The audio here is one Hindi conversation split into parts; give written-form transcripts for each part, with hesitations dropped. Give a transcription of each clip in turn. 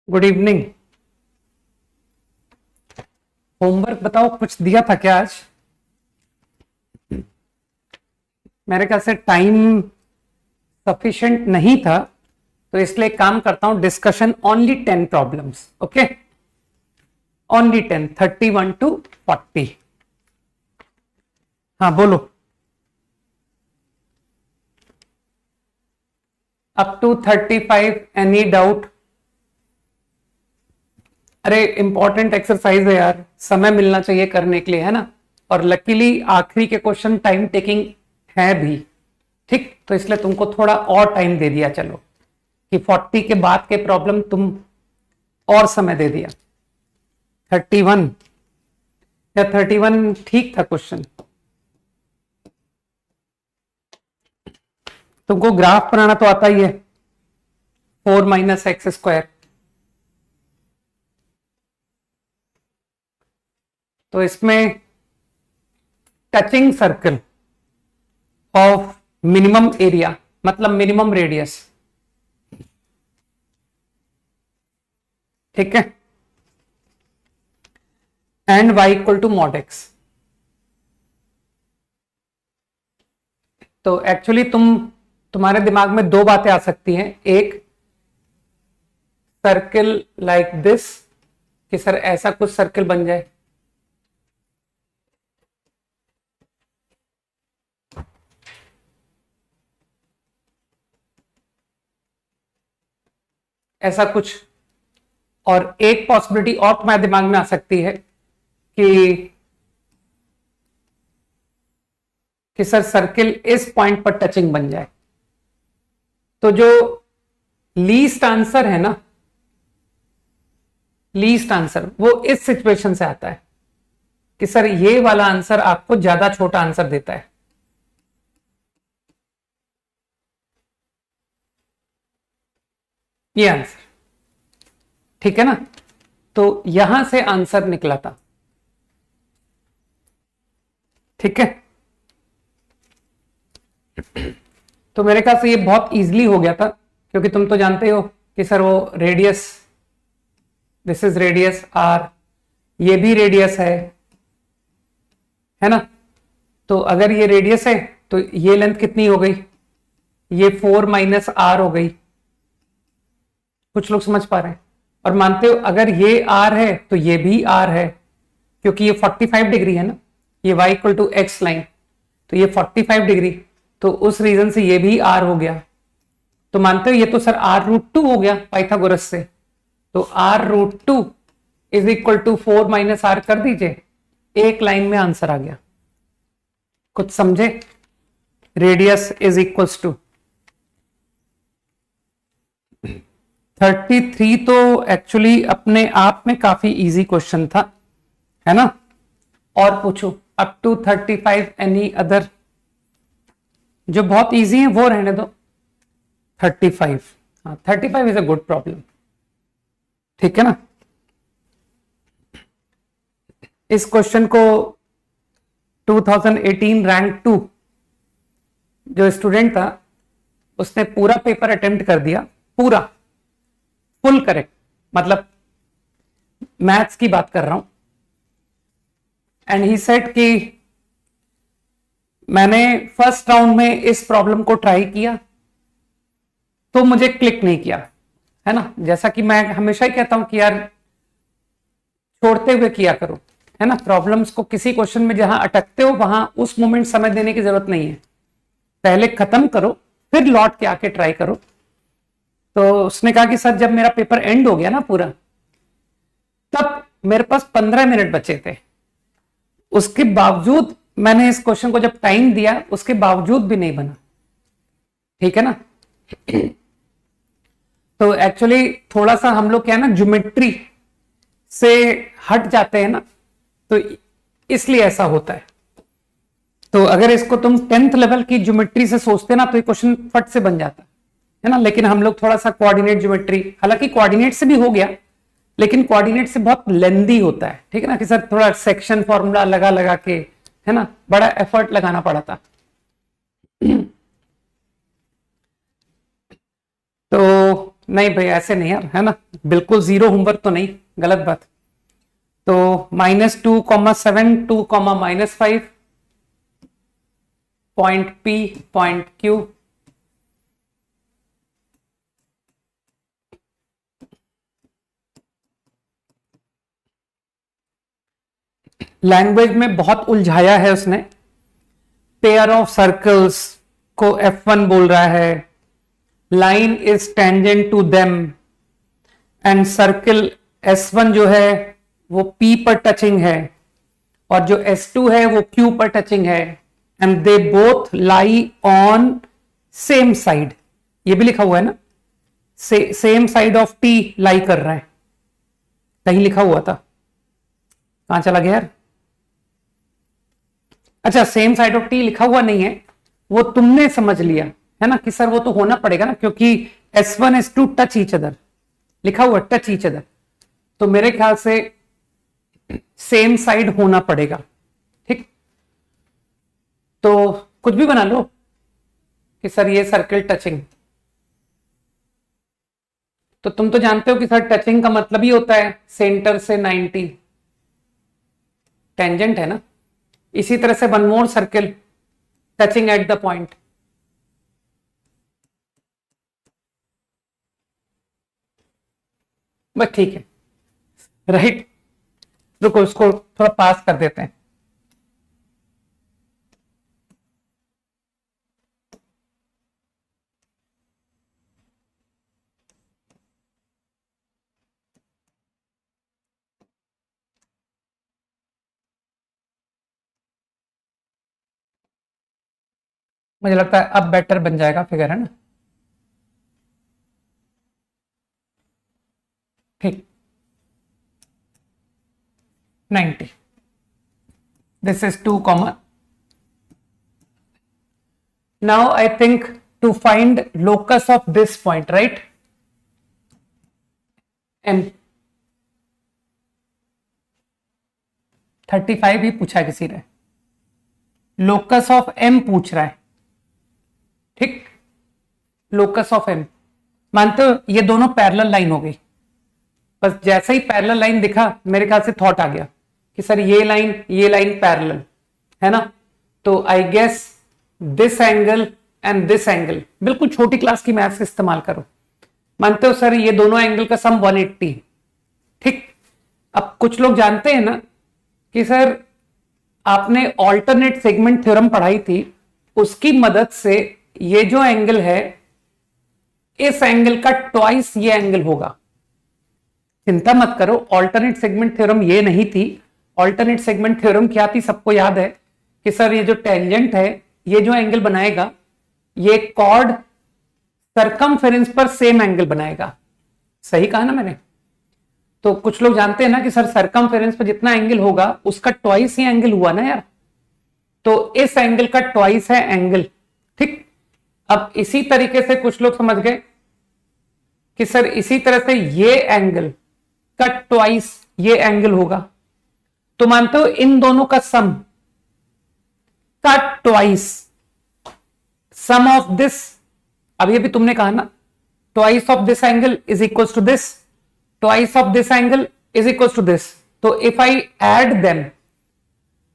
Good evening. होमवर्क बताओ, कुछ दिया था क्या आज? मेरे ख्याल से टाइम सफिशिएंट नहीं था, तो इसलिए काम करता हूं, discussion only 10 problems. Okay, only 10, 31 to 40। हाँ बोलो। Up to 35, any doubt? अरे इंपॉर्टेंट एक्सरसाइज है यार, समय मिलना चाहिए करने के लिए, है ना। और लकीली आखिरी के क्वेश्चन टाइम टेकिंग है भी, ठीक, तो इसलिए तुमको थोड़ा और टाइम दे दिया, चलो कि 40 के बाद के प्रॉब्लम तुम और समय दे दिया। 31 या 31 ठीक था क्वेश्चन। तुमको ग्राफ बनाना तो आता ही है, 4 - x²। तो इसमें touching circle of minimum area मतलब मिनिमम रेडियस, ठीक है, and y equal to mod x। तो एक्चुअली तुम्हारे दिमाग में दो बातें आ सकती हैं। एक, सर्किल लाइक दिस, कि सर ऐसा कुछ सर्किल बन जाए, ऐसा कुछ। और एक पॉसिबिलिटी और तुम्हारे दिमाग में आ सकती है कि सर सर्किल इस पॉइंट पर टचिंग बन जाए। तो जो लीस्ट आंसर है ना, लीस्ट आंसर वो इस सिचुएशन से आता है कि सर ये वाला आंसर आपको ज्यादा छोटा आंसर देता है। ये आंसर, ठीक है ना। तो यहां से आंसर निकला था, ठीक है। तो मेरे ख्याल से ये बहुत इजीली हो गया था, क्योंकि तुम तो जानते हो कि सर वो radius, this is radius R, ये भी रेडियस है ना। तो अगर ये रेडियस है तो ये लेंथ कितनी हो गई? ये 4 - r हो गई। कुछ लोग समझ पा रहे हैं? और मानते हो अगर ये r है तो ये भी r है, क्योंकि ये 45 डिग्री है ना, ये y equal to X line, तो ये 45 डिग्री, तो उस रीजन से ये भी r हो गया। तो मानते हो ये तो सर r√2 हो गया पाइथागोरस से, तो r√2 is equal to 4 - r कर दीजिए, एक लाइन में आंसर आ गया। कुछ समझे? Radius is equals to 33। तो एक्चुअली अपने आप में काफी इजी क्वेश्चन था, है ना। और पूछो अप टू 35, एनी अदर? जो बहुत इजी है वो रहने दो। 35, हाँ 35 इज अ गुड प्रॉब्लम, ठीक है ना। इस क्वेश्चन को 2018 रैंक 2 जो स्टूडेंट था उसने पूरा पेपर अटेम्प्ट कर दिया, पूरा फुल करेक्ट, मतलब मैथ्स की बात कर रहा हूं। एंड ही सेड कि मैंने फर्स्ट राउंड में इस प्रॉब्लम को ट्राई किया तो मुझे क्लिक नहीं किया, है ना। जैसा कि मैं हमेशा ही कहता हूं कि यार छोड़ते हुए किया करो, है ना। प्रॉब्लम्स को किसी क्वेश्चन में जहां अटकते हो वहां उस मोमेंट समय देने की जरूरत नहीं है, पहले खत्म करो फिर लौट के आके ट्राई करो। तो उसने कहा कि सर जब मेरा पेपर एंड हो गया ना पूरा, तब मेरे पास 15 मिनट बचे थे, उसके बावजूद मैंने इस क्वेश्चन को जब टाइम दिया उसके बावजूद भी नहीं बना, ठीक है ना। तो एक्चुअली थोड़ा सा हम लोग क्या है ना, ज्योमेट्री से हट जाते हैं ना, तो इसलिए ऐसा होता है। तो अगर इसको तुम 10th लेवल की ज्योमेट्री से सोचते ना तो ये क्वेश्चन फट से बन जाता है ना। लेकिन हम लोग थोड़ा सा कोऑर्डिनेट ज्योमेट्री, हालांकि कोऑर्डिनेट से भी हो गया लेकिन कोऑर्डिनेट से बहुत लेंदी होता है, ठीक है ना, कि सर थोड़ा सेक्शन फॉर्मूला लगा लगा के, है ना, बड़ा एफर्ट लगाना पड़ा था। तो नहीं भाई ऐसे नहीं यार, है ना, बिल्कुल जीरो होमवर्क तो नहीं, गलत बात। तो -2,7, 2,-5, point P, point Q। Language में बहुत उलझाया है उसने। पेयर ऑफ सर्कल्स को F1 बोल रहा है, line is tangent to them, and circle S1 जो है वो P पर टचिंग है, और जो S2 है वो Q पर टचिंग है, and they both lie on same side. ये भी लिखा हुआ है ना, सेम साइड ऑफ T लाई कर रहा है, कहीं लिखा हुआ था, कहां चला गया यार? अच्छा, सेम साइड ऑफ T लिखा हुआ नहीं है, वो तुमने समझ लिया है ना कि सर वो तो होना पड़ेगा ना, क्योंकि S1 S2 touch each other लिखा हुआ, टच ईच अदर, तो मेरे ख्याल से सेम साइड होना पड़ेगा। ठीक, तो कुछ भी बना लो कि सर ये सर्कल टचिंग, तो तुम तो जानते हो कि सर टचिंग का मतलब ही होता है सेंटर से 90, टेंजेंट है ना। इसी तरह से one more circle touching at the point, बस ठीक है, राइट। रुको उसको थोड़ा पास कर देते हैं। मुझे लगता है अब बेटर बन जाएगा फिगर, है ना। ठीक, 90, this is 2 comma. Now I think to find locus of this point, right, M, 35 ही पूछा है किसी ने, लोकस ऑफ M पूछ रहा है। ठीक, लोकस ऑफ M, मानते हो ये दोनों पैरेलल लाइन हो गई, बस जैसे ही पैरेलल लाइन दिखा मेरे ख्याल से थॉट आ गया कि सर ये लाइन पैरेलल है ना, तो I guess this angle and this angle, बिल्कुल छोटी क्लास की मैथ्स इस्तेमाल करो। मानते हो सर ये दोनों एंगल का सम 180। ठीक, अब कुछ लोग जानते हैं ना कि सर आपने ऑल्टरनेट सेगमेंट थ्योरम पढ़ाई थी, उसकी मदद से ये जो एंगल है इस एंगल का ट्वाइस ये एंगल होगा। चिंता मत करो, ऑल्टरनेट सेगमेंट थ्योरम ये नहीं थी। ऑल्टरनेट सेगमेंट थ्योरम क्या थी, सबको याद है कि सर ये जो टेंजेंट है ये जो एंगल बनाएगा ये कॉर्ड सरकमफेरेंस पर सेम एंगल बनाएगा। सही कहा ना मैंने? तो कुछ लोग जानते हैं ना कि सर सरकमफेरेंस पर जितना एंगल होगा उसका ट्वाइस ही एंगल हुआ ना यार, तो इस एंगल का ट्वाइस है एंगल। ठीक, अब इसी तरीके से कुछ लोग समझ गए कि सर इसी तरह से ये एंगल का ट्वाइस ये एंगल होगा, तो मानते हो इन दोनों का सम का ट्वाइस, सम ऑफ दिस, अभी अभी तुमने कहा ना twice of this angle is equal to this, twice of this angle is equal to this, तो if I add them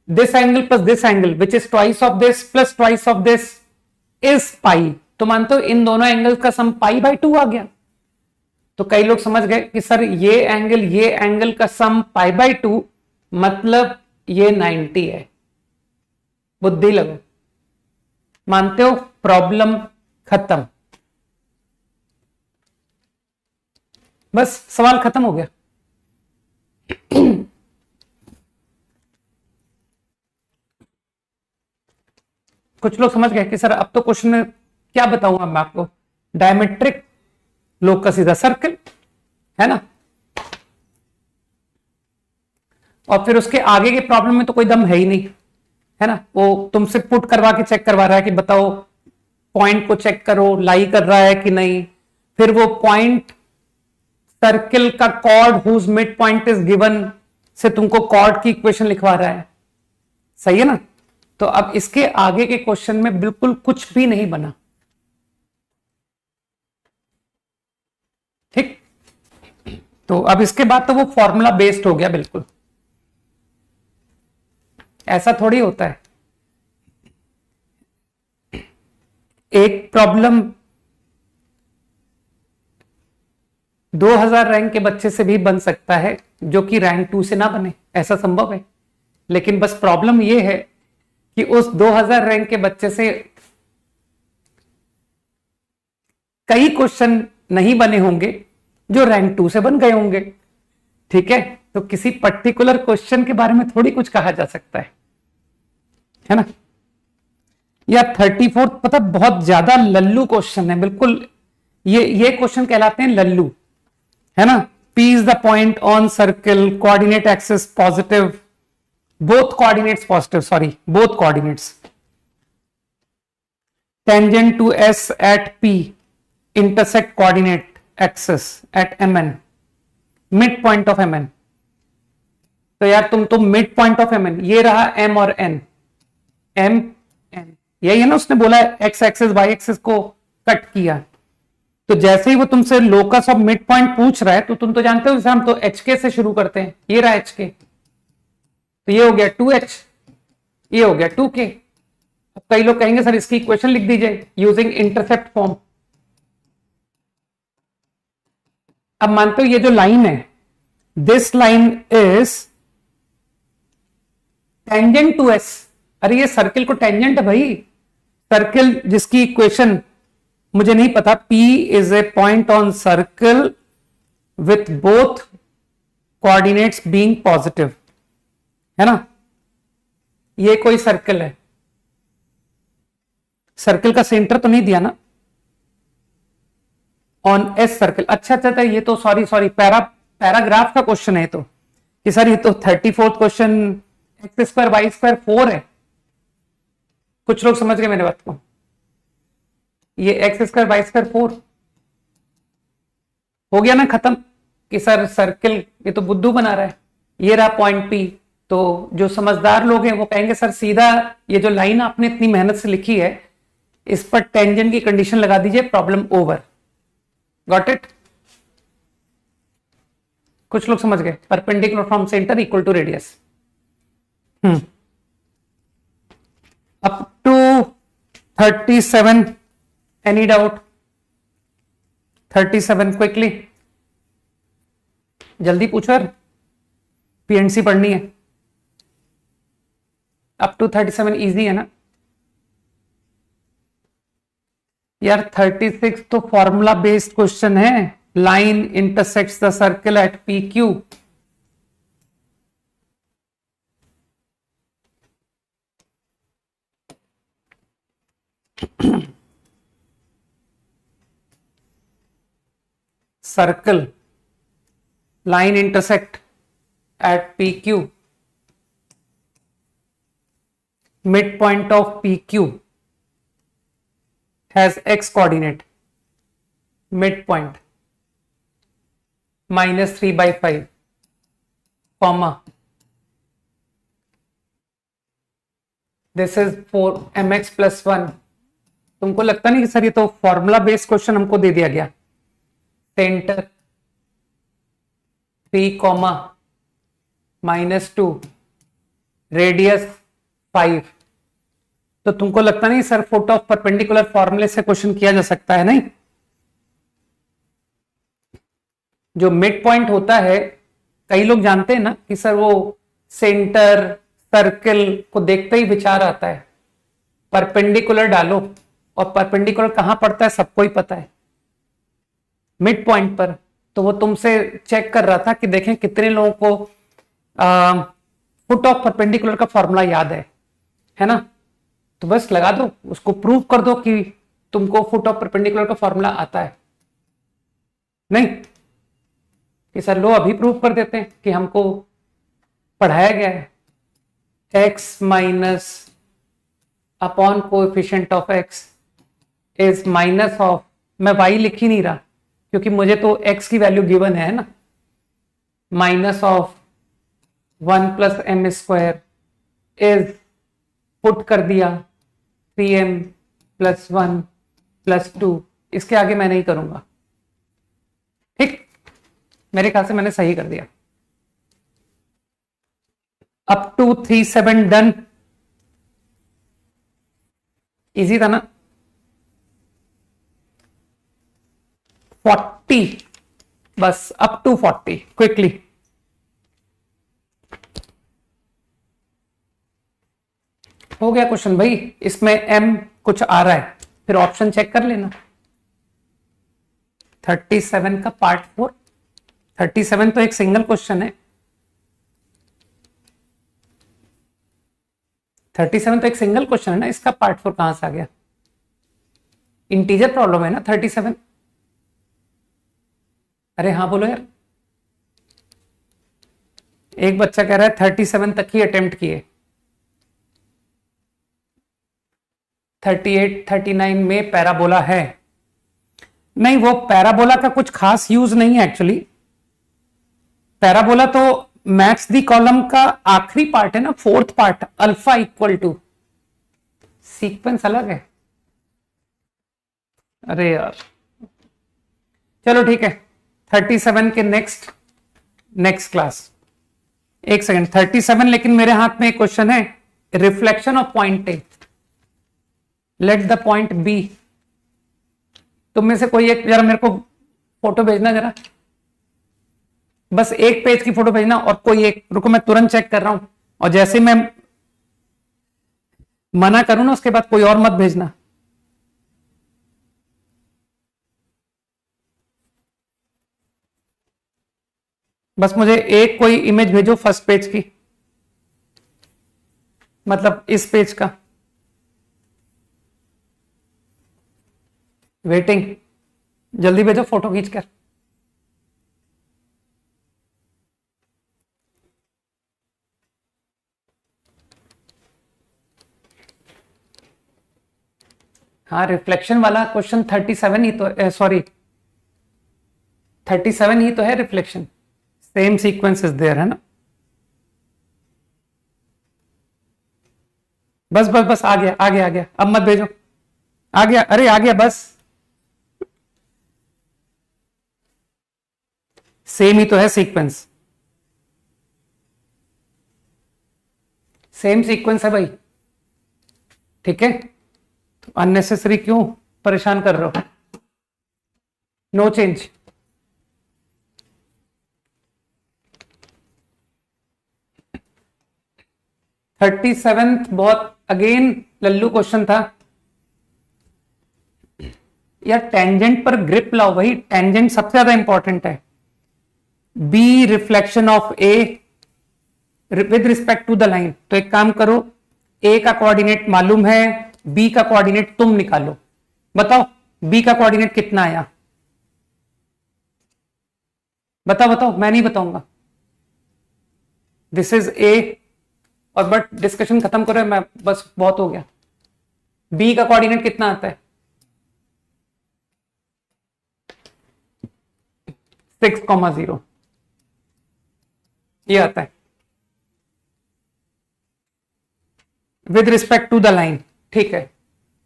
this angle plus this angle which is twice of this plus twice of this is pi, तो मानते हो इन दोनों एंगल का सम π/2 आ गया। तो कई लोग समझ गए कि सर ये एंगल का सम π/2 मतलब ये 90 है। बुद्धि लगो, मानते हो, प्रॉब्लम खत्म, बस सवाल खत्म हो गया। कुछ लोग समझ गए कि सर अब तो क्वेश्चन में क्या बताऊंगा मैं आपको, diametric locus is a circle, है ना, और फिर उसके आगे के प्रॉब्लम में तो कोई दम है ही नहीं, है ना। वो तुमसे पुट करवा के चेक करवा रहा है कि बताओ पॉइंट को चेक करो लाई कर रहा है कि नहीं, फिर वो पॉइंट सर्किल का chord whose mid point is given से तुमको कॉर्ड की इक्वेशन लिखवा रहा है। सही है ना। तो अब इसके आगे के क्वेश्चन में बिल्कुल कुछ भी नहीं बना। तो अब इसके बाद तो वो फॉर्मूला बेस्ड हो गया बिल्कुल, ऐसा थोड़ी होता है। एक प्रॉब्लम 2000 रैंक के बच्चे से भी बन सकता है जो कि रैंक 2 से ना बने, ऐसा संभव है। लेकिन बस प्रॉब्लम ये है कि उस 2000 रैंक के बच्चे से कई क्वेश्चन नहीं बने होंगे जो रैंक 2 से बन गए होंगे, ठीक है। तो किसी पर्टिकुलर क्वेश्चन के बारे में थोड़ी कुछ कहा जा सकता है ना। या 34 पता बहुत ज्यादा लल्लू क्वेश्चन है बिल्कुल, ये क्वेश्चन कहलाते हैं लल्लू, है ना। P is the point on circle, coordinate axis positive, both coordinates positive, sorry, both coordinates. Tangent to S at P, intersect coordinate axis at Mn, midpoint of Mn. तो यार तुम तो मिड पॉइंट ऑफ Mn, ये रहा M और N, M N, यही है ना, उसने बोला एक्स एक्सिस वाई एक्सिस को कट किया। तो जैसे ही वो तुमसे लोकस ऑफ मिड पॉइंट पूछ रहा है तो तुम तो जानते हो जैसे हम तो एच के से शुरू करते हैं, ये रहा एच के, तो ये हो गया 2h, ये हो गया 2k। अब कई लोग कहेंगे सर इसकी इक्वेशन लिख दीजिए यूजिंग इंटरसेप्ट फॉर्म। अब मानते हो ये जो लाइन है, this line is tangent to S. अरे ये सर्किल को टेंजेंट है भाई, सर्किल जिसकी इक्वेशन मुझे नहीं पता, P is a point on circle with both coordinates being positive, है ना। ये कोई सर्कल है, सर्कल का सेंटर तो नहीं दिया ना, ऑन एस सर्कल। अच्छा अच्छा, ये तो सॉरी पैराग्राफ का क्वेश्चन है तो, कि सर ये तो 34th question X square Y square 4 है। कुछ लोग समझ गए मेरे बात को, ये एक्स स्क्वायर वाई स्क्वायर 4 हो गया ना खत्म, कि सर सर्किल ये तो बुद्धू बना रहा है, ये रहा पॉइंट P। तो जो समझदार लोग हैं वो कहेंगे सर सीधा ये जो लाइन आपने इतनी मेहनत से लिखी है इस पर टेंजेंट की कंडीशन लगा दीजिए, प्रॉब्लम ओवर। Got it? कुछ लोग समझ गए, perpendicular from centre equal to radius. Up to 37, any doubt? 37 quickly, जल्दी पूछो यार, पीएनसी पढ़नी है। अप टू 37 इजी है ना यार। 36 तो फॉर्मूला बेस्ड क्वेश्चन है, line intersects the circle eight P Q. Circle line intersect at PQ, midpoint of PQ has x coordinate, midpoint -3/5, comma this is 4mx + 1। तुमको लगता नहीं कि सर ये तो फॉर्मूला बेस्ड क्वेश्चन हमको दे दिया गया। Centre 3, -2, radius 5। तो तुमको लगता नहीं सर फुट ऑफ परपेंडिकुलर फॉर्मूले से क्वेश्चन किया जा सकता है? नहीं, जो मिड पॉइंट होता है कई लोग जानते हैं ना कि सर वो सेंटर सर्कल को देखते ही विचार आता है, परपेंडिकुलर डालो, और परपेंडिकुलर कहां पड़ता है सबको ही पता है, मिड पॉइंट पर। तो वो तुमसे चेक कर रहा था कि देखें कितने लोगों को फुट ऑफ परपेंडिकुलर का फॉर्मूला याद है ना। तो बस लगा दो, उसको प्रूव कर दो कि तुमको फुट ऑफ परपेंडिकुलर का फॉर्मूला आता है। नहीं कि सर लो अभी प्रूव कर देते हैं कि हमको पढ़ाया गया है, x minus upon coefficient of x is minus of, मैं y लिख ही नहीं रहा क्योंकि मुझे तो x की वैल्यू गिवन है ना, minus of 1 + m² is, put कर दिया 3m + 1 + 2। इसके आगे मैं नहीं करूंगा, ठीक। मेरे ख्याल से मैंने सही कर दिया। अप टू 37 डन, इजी था ना। 40, बस अप टू 40 क्विकली। हो गया क्वेश्चन भाई, इसमें m कुछ आ रहा है, फिर ऑप्शन चेक कर लेना। 37 का पार्ट 4, 37 तो एक सिंगल क्वेश्चन है। 37 तो एक सिंगल क्वेश्चन है ना, इसका पार्ट 4 कहां से आ गया? इंटीजर प्रॉब्लम है ना 37। अरे हाँ बोलो यार। एक बच्चा कह रहा है 37 तक ही अटेम्प्ट किए, 38 39 में पैराबोला है। नहीं, वो पैराबोला का कुछ खास यूज नहीं है एक्चुअली। पैराबोला तो मैथ्स दी कॉलम का आखिरी पार्ट है ना, fourth part, alpha equal to, sequence अलग है। अरे यार चलो ठीक है, 37 के नेक्स्ट क्लास। एक सेकंड, 37 लेकिन मेरे हाथ में एक क्वेश्चन है, reflection of point A, let the point B. तुम में से कोई एक जरा मेरे को फोटो भेजना जरा, बस एक पेज की फोटो भेजना, और कोई एक, रुको मैं तुरंत चेक कर रहा हूं, और जैसे मैं मना करूं ना उसके बाद कोई और मत भेजना। बस मुझे एक कोई इमेज भेजो फर्स्ट पेज की, मतलब इस पेज का। वेटिंग, जल्दी भेजो फोटो खींचकर। हाँ, रिफ्लेक्शन वाला क्वेश्चन 37 ही तो, सॉरी 37 ही तो है reflection, same sequence is there, है ना। बस बस बस, आ गया आ गया आ गया, अब मत भेजो। आ गया, अरे आ गया, बस सेम ही तो है सीक्वेंस, सेम सीक्वेंस है भाई, ठीक है। तो अननेसेसरी क्यों परेशान कर रहे हो? No change. थर्टी सेवेंथ बहुत अगेन लल्लू क्वेश्चन था यार। टेंजेंट पर ग्रिप लाओ भाई, टेंजेंट सबसे ज्यादा इंपॉर्टेंट है। B reflection of A with respect to the line. तो एक काम करो, ए का कोऑर्डिनेट मालूम है, बी का कोऑर्डिनेट तुम निकालो। बताओ बी का कोऑर्डिनेट कितना आया? बताओ बताओ, मैं नहीं बताऊंगा। दिस इज ए, और बट डिस्कशन खत्म करो, मैं बस बहुत हो गया। बी का कोऑर्डिनेट कितना आता है? 6,0 ये आता है with respect to the line, ठीक है।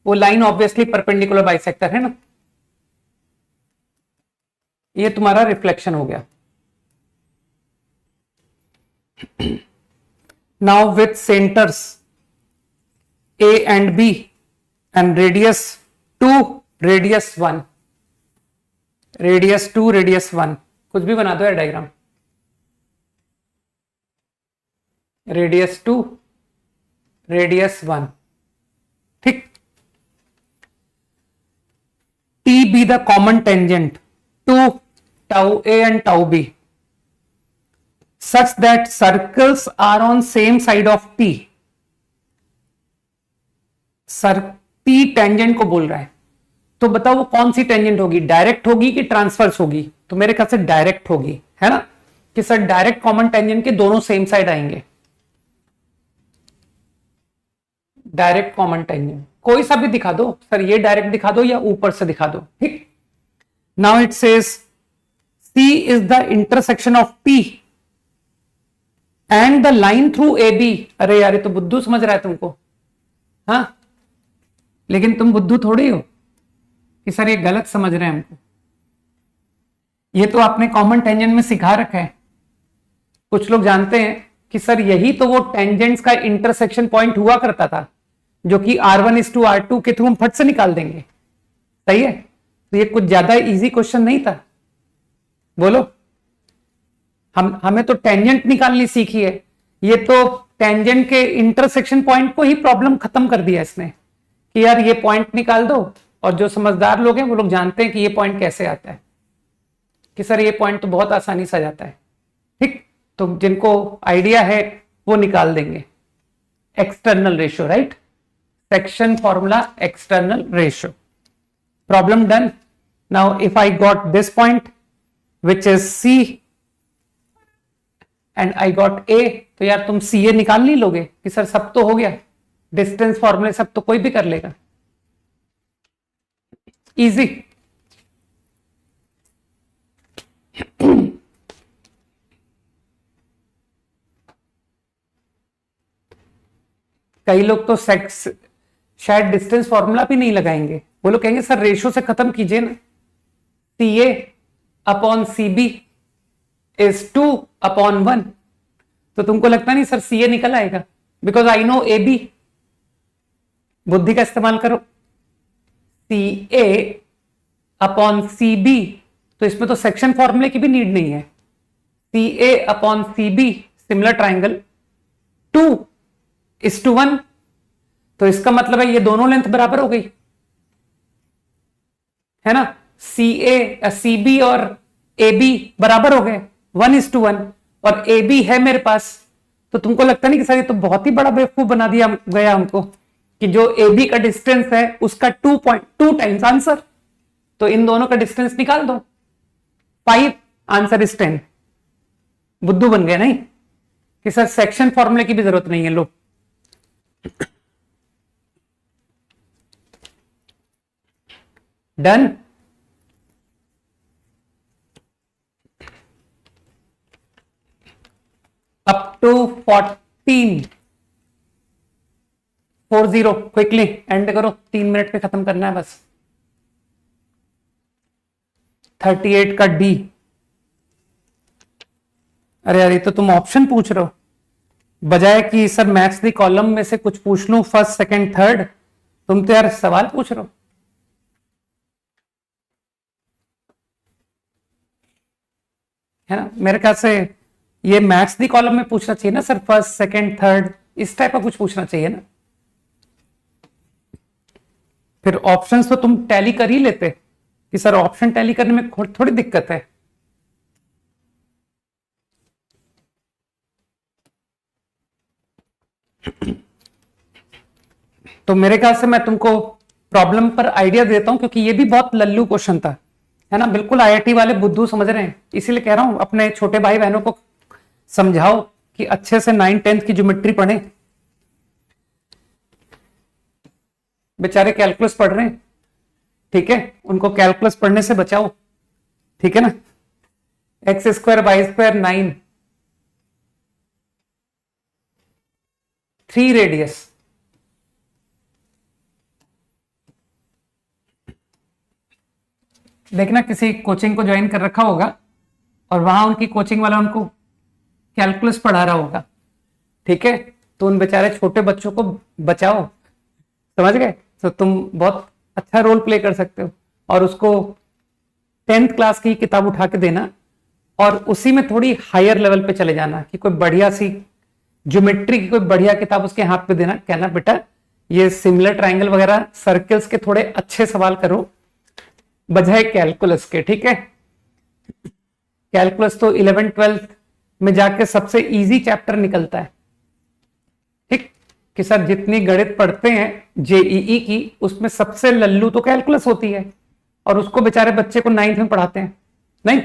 वो लाइन ऑब्वियसली परपेंडिकुलर बाइसेक्टर है ना। ये तुम्हारा रिफ्लेक्शन हो गया। Now with centres A and B and radius 2 radius 1, radius 2 radius 1, कुछ भी बना दो यार डायग्राम। रेडियस 2 रेडियस 1, ठीक। T be the common tangent to tau A and tau B such that circles are on same side of T। Sir T tangent को बोल रहा है, तो बताओ वो कौन सी टेंजेंट होगी, डायरेक्ट होगी कि ट्रांसवर्स होगी? तो मेरे ख्याल से डायरेक्ट होगी, है ना, कि सर डायरेक्ट कॉमन टेंजेंट के दोनों सेम साइड आएंगे। डायरेक्ट कॉमन टेंजेंट कोई सा भी दिखा दो सर, ये डायरेक्ट दिखा दो या ऊपर से दिखा दो, ठीक। Now it says C is the intersection of P and the line through A B. अरे यार ये तो बुद्धू समझ रहा है तुमको, हाँ, लेकिन तुम बुद्धू थोड़ी हो कि सर ये गलत समझ रहे हैं हमको। ये तो आपने कॉमन टेंजेंट में सिखा रखा है। कुछ लोग जानते हैं कि सर यही तो वो टेंजेंट्स का इंटरसेक्शन पॉइंट हुआ करता था, जो कि R1:R2 के थ्रू हम फट से निकाल देंगे। सही है, तो ये कुछ ज्यादा इजी क्वेश्चन नहीं था। बोलो, हमें तो टेंजेंट निकालनी सीखी है, ये तो टेंजेंट के इंटरसेक्शन पॉइंट को ही प्रॉब्लम खत्म कर दिया इसने कि यार ये पॉइंट निकाल दो। और जो समझदार लोग हैं वो लोग जानते हैं कि ये पॉइंट कैसे आता है, कि सर ये पॉइंट तो बहुत आसानी से आ जाता है। ठीक, तो जिनको आइडिया है वो निकाल देंगे। External ratio, right, section formula external ratio. Problem done. Now if I got this point which is C and I got A, तो यार तुम CA निकाल नहीं लोगे कि सर सब तो हो गया, डिस्टेंस फॉर्मूले सब तो कोई भी कर लेगा। इजी। कई लोग तो सेक्स शायद डिस्टेंस फॉर्मूला भी नहीं लगाएंगे, वो लोग कहेंगे सर रेशियो से खत्म कीजिए ना, CA/CB इज 2/1। तो तुमको लगता नहीं सर CA निकल आएगा, बिकॉज आई नो AB। बुद्धि का इस्तेमाल करो। CA/CB, तो इसमें तो सेक्शन फॉर्मूले की भी नीड नहीं है। CA/CB सिमिलर ट्राइंगल 2:1, तो इसका मतलब है ये दोनों लेंथ बराबर हो गई, है ना। CB और AB बराबर हो गए 1:1, और AB है मेरे पास। तो तुमको लगता नहीं कि सर ये तो बहुत ही बड़ा बेवकूफ बना दिया गया हमको कि जो AB का डिस्टेंस है उसका 2.2 टाइम्स आंसर, तो इन दोनों का डिस्टेंस निकाल दो 5, आंसर इज 10। बुद्धू बन गए नहीं कि सर सेक्शन फॉर्मूले की भी जरूरत नहीं है। लो, done. Up to 40 quickly end करो, 3 मिनट में खत्म करना है बस। 38 का D। अरे यार, ये तो तुम ऑप्शन पूछ रहे हो, बजाय कि सर मैथ्स दी कॉलम में से कुछ पूछ लूं, फर्स्ट सेकंड थर्ड, तुम तो यार सवाल पूछ रहे हो। है ना, मेरे ख्याल से ये मैथ्स दी कॉलम में पूछना चाहिए ना सर, फर्स्ट सेकंड थर्ड, इस टाइप का कुछ पूछना चाहिए ना। फिर ऑप्शंस तो तुम टैली कर ही लेते कि सर ऑप्शन टैली करने में थोड़ी दिक्कत है। तो मेरे ख्याल से मैं तुमको प्रॉब्लम पर आइडिया देता हूं, क्योंकि ये भी बहुत लल्लू क्वेश्चन था, है ना। बिल्कुल IIT वाले बुद्धू समझ रहे हैं, इसीलिए कह रहा हूं अपने छोटे भाई बहनों को समझाओ कि अच्छे से 9th-10th की ज्योमेट्री पढ़ें। बेचारे कैलकुलस पढ़ रहे हैं, ठीक है, उनको कैलकुलस पढ़ने से बचाओ, ठीक है ना। x² y² 9, 3 radius. देखना किसी कोचिंग को ज्वाइन कर रखा होगा और वहां उनकी कोचिंग वाला उनको कैलकुलस पढ़ा रहा होगा, ठीक है, तो उन बेचारे छोटे बच्चों को बचाओ, समझ गए। तो तुम बहुत अच्छा रोल प्ले कर सकते हो, और उसको 10th क्लास की किताब उठा के देना, और उसी में थोड़ी हायर लेवल पे चले जाना कि कोई बढ़िया सी ज्योमेट्री की कोई बढ़िया किताब उसके हाथ पे देना, कहना बेटा ये सिमिलर ट्राइंगल वगैरह सर्कल्स के थोड़े अच्छे सवाल करो बजाय कैलकुलस के, ठीक है। कैलकुलस तो 11th-12th में जाके सबसे इजी चैप्टर निकलता है, ठीक, कि सर जितनी गणित पढ़ते हैं JEE की, उसमें सबसे लल्लू तो कैलकुलस होती है, और उसको बेचारे बच्चे को 9th में पढ़ाते हैं नहीं।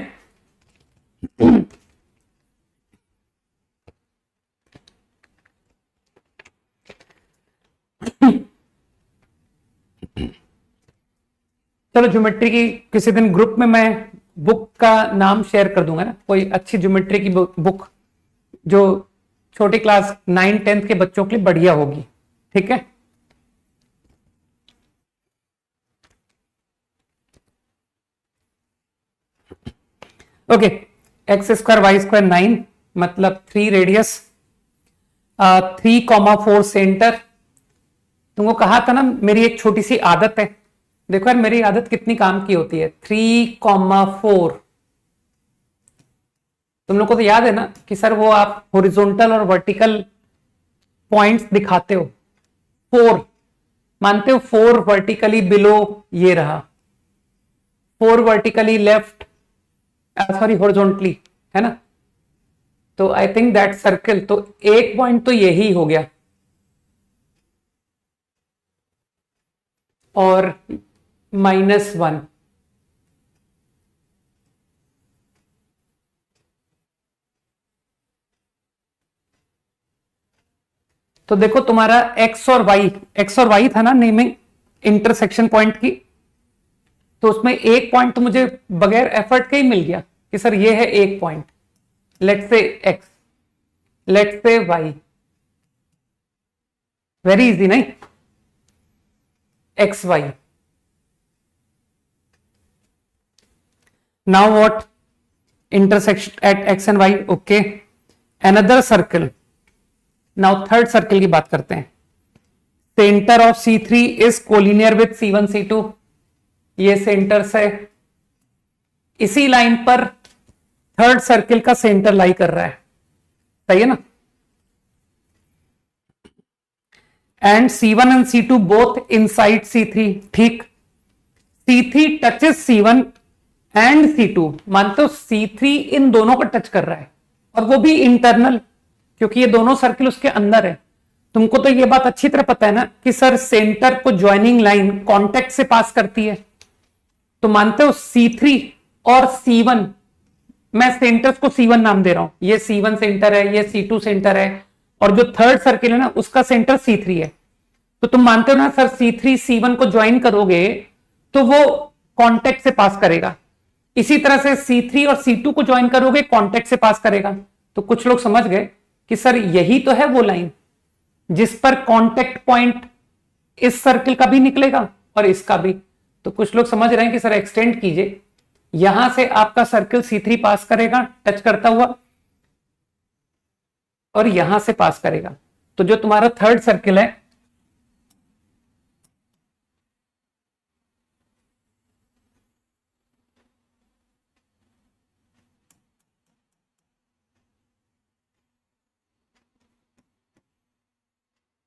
चलो, ज्योमेट्री की किसी दिन ग्रुप में मैं बुक का नाम शेयर कर दूंगा ना, कोई अच्छी ज्योमेट्री की बुक जो छोटी क्लास 9-10th के बच्चों के लिए बढ़िया होगी, ठीक है। Okay, x square Y square 9, मतलब 3 रेडियस, 3,4 सेंटर। तुमको कहा था ना मेरी एक छोटी सी आदत है, देखो यार मेरी आदत कितनी काम की होती है। 3,4 तुम लोग को तो याद है ना कि सर वो आप हॉरिजॉन्टल और वर्टिकल पॉइंट्स दिखाते हो। 4 मानते हो, 4 वर्टिकली बिलो ये रहा, 4 वर्टिकली लेफ्ट, सॉरी हॉरिजॉन्टली, है ना। तो आई थिंक दैट सर्कल, तो एक पॉइंट तो यही हो गया, और -1। तो देखो तुम्हारा एक्स और वाई था ना नेमिंग इंटरसेक्शन पॉइंट की, तो उसमें एक पॉइंट तो मुझे बगैर एफर्ट के ही मिल गया कि सर ये है एक point, let's say X, let's say Y, very easy नहीं, X Y. Now what, intersection at X and Y, okay, another circle. Now third circle की बात करते हैं। Centre of C3 is collinear with C1 C2, ये सेंटर से इसी लाइन पर थर्ड सर्किल का सेंटर लाई कर रहा है, सही है ना। And C1 and C2 both inside C3, ठीक। C3 touches C1 and C2, मानते हो C3 इन दोनों को टच कर रहा है, और वो भी इंटरनल, क्योंकि ये दोनों सर्किल उसके अंदर है। तुमको तो ये बात अच्छी तरह पता है ना कि सर सेंटर को ज्वाइनिंग लाइन कॉन्टेक्ट से पास करती है। तो मानते हो C3 और C1, मैं सेंटर्स को C1 नाम दे रहा हूं, ये C1 सेंटर है, ये C2 सेंटर है, और जो थर्ड सर्किल है ना उसका सेंटर C3 है। तो तुम मानते हो ना सर C3 C1 को ज्वाइन करोगे तो वो कॉन्टेक्ट से पास करेगा, इसी तरह से C3 और C2 को ज्वाइन करोगे कॉन्टेक्ट से पास करेगा। तो कुछ लोग समझ गए कि सर यही तो है वो लाइन जिस पर कांटेक्ट पॉइंट इस सर्किल का भी निकलेगा और इसका भी। तो कुछ लोग समझ रहे हैं कि सर एक्सटेंड कीजिए, यहां से आपका सर्किल C3 पास करेगा टच करता हुआ, और यहां से पास करेगा। तो जो तुम्हारा थर्ड सर्किल है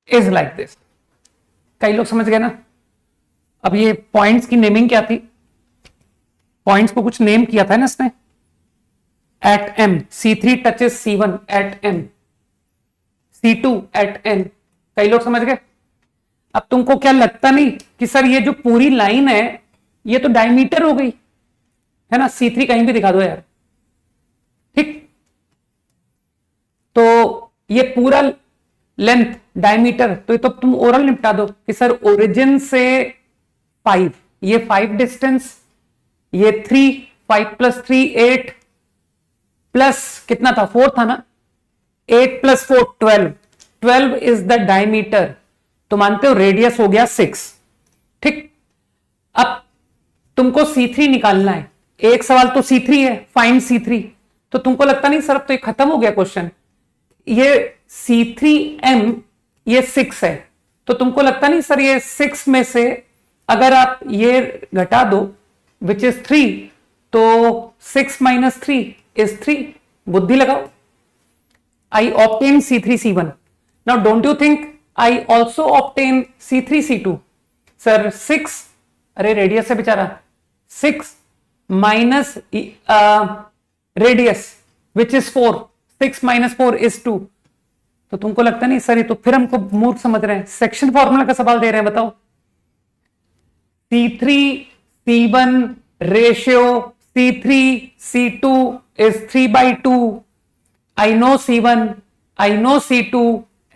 इज लाइक दिस। कई लोग समझ गए ना। अब ये पॉइंट्स की नेमिंग क्या थी, पॉइंट्स को कुछ नेम किया था ना इसने, at M, C3 touches C1 at M, C2 at N। कई लोग समझ गए। अब तुमको क्या लगता नहीं कि सर ये जो पूरी लाइन है ये तो डायमीटर हो गई, है ना। C3 कहीं भी दिखा दो यार, ठीक। तो ये पूरा लेंथ डायमीटर, तो ये तो तुम ओरल निपटा दो कि सर ओरिजिन से 5, ये 5 डिस्टेंस, ये 3, 5 + 3 8, प्लस कितना था 4 था ना, 8 + 4 12, 12 इज द डायमीटर। तो मानते हो रेडियस हो गया 6, ठीक। अब तुमको C3 निकालना है, एक सवाल तो C3 है, फाइंड C3। तो तुमको लगता नहीं सर अब तो ये खत्म हो गया क्वेश्चन, ये C3M ये 6 है, तो तुमको लगता नहीं सर ये 6 में से अगर आप ये घटा दो विच इज 3, तो 6 - 3 इज 3। बुद्धि लगाओ। I obtain C3 C1. Now don't you think I also obtain C3 C2? Sir 6, अरे रेडियस है बेचारा, 6 minus radius which is 4, 6 - 4 is 2। तो तुमको लगता नहीं सर ये तो फिर हमको मूर्ख समझ रहे हैं, सेक्शन फॉर्मूला का सवाल दे रहे हैं, बताओ। C3 C1 ratio C3 C2 is 3/2. I know C1, I know C2,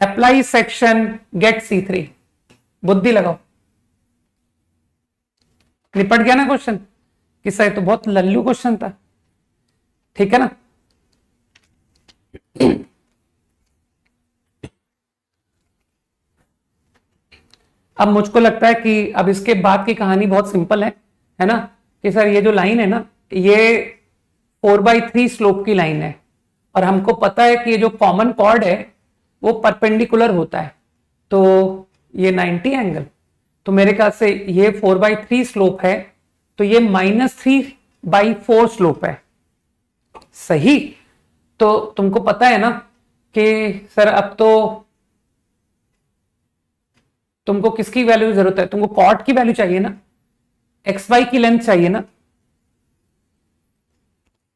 apply section, get C3। बुद्धि लगाओ। निपट गया ना क्वेश्चन, कि सर तो बहुत लल्लू क्वेश्चन था, ठीक है ना। अब मुझको लगता है कि अब इसके बाद की कहानी बहुत सिंपल है ना, कि सर ये जो लाइन है ना ये 4/3 स्लोप की लाइन है और हमको पता है कि ये जो कॉमन कॉर्ड है वो परपेंडिकुलर होता है, तो ये 90 एंगल, तो मेरे ख्याल से ये 4/3 स्लोप है, तो ये -3/4 स्लोप है। सही। तो तुमको पता है ना कि सर अब तो तुमको किसकी वैल्यू जरूरत है, तुमको कॉर्ड की वैल्यू चाहिए ना, एक्स वाई की लेंथ चाहिए ना,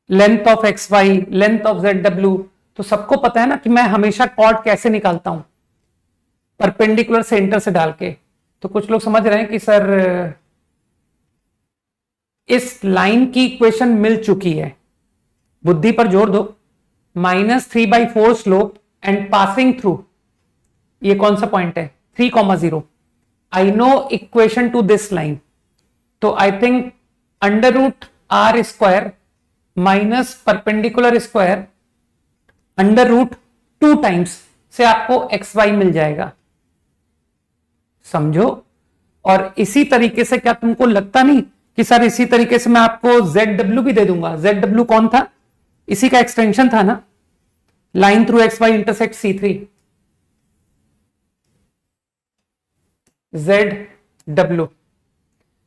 length of x y, length of z डब्ल्यू। तो सबको पता है ना कि मैं हमेशा कॉर्ड कैसे निकालता हूं, परपेंडिकुलर सेंटर से डाल के। तो कुछ लोग समझ रहे हैं कि सर इस लाइन की इक्वेशन मिल चुकी है, बुद्धि पर जोर दो। -3/4 स्लोप एंड पासिंग थ्रू, ये कौन सा पॉइंट है, 3,0। I know equation to this line, तो I think √r² minus perpendicular square √2 times से आपको एक्स वाई मिल जाएगा, समझो। और इसी तरीके से क्या तुमको लगता नहीं कि सर इसी तरीके से मैं आपको ZW भी दे दूंगा। ZW कौन था, इसी का एक्सटेंशन था ना, line through x y intersect C3, ZW।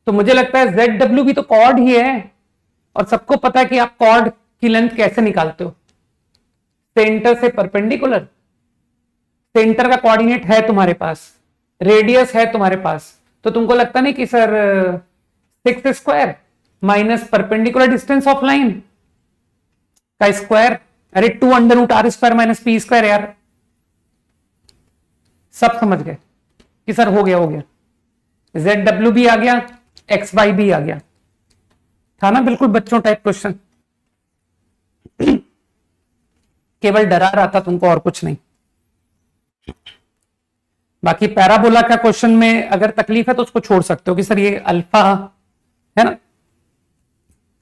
तो मुझे लगता है ZW भी तो कॉर्ड ही है, और सबको पता है कि आप कॉर्ड की लेंथ कैसे निकालते हो, सेंटर से परपेंडिकुलर। सेंटर का कोऑर्डिनेट है तुम्हारे पास, रेडियस है तुम्हारे पास, तो तुमको लगता नहीं कि sir 6² minus perpendicular distance of line का स्क्वायर, अरे 2√r² माइनस p² यार। सब समझ गए कि सर हो गया, ZW भी आ गया, XY भी आ गया, था ना बिल्कुल बच्चों टाइप क्वेश्चन। केवल डरा रहा था तुमको और कुछ नहीं। बाकी पैराबोला का क्वेश्चन में अगर तकलीफ है तो उसको छोड़ सकते हो कि सर ये अल्फा है ना,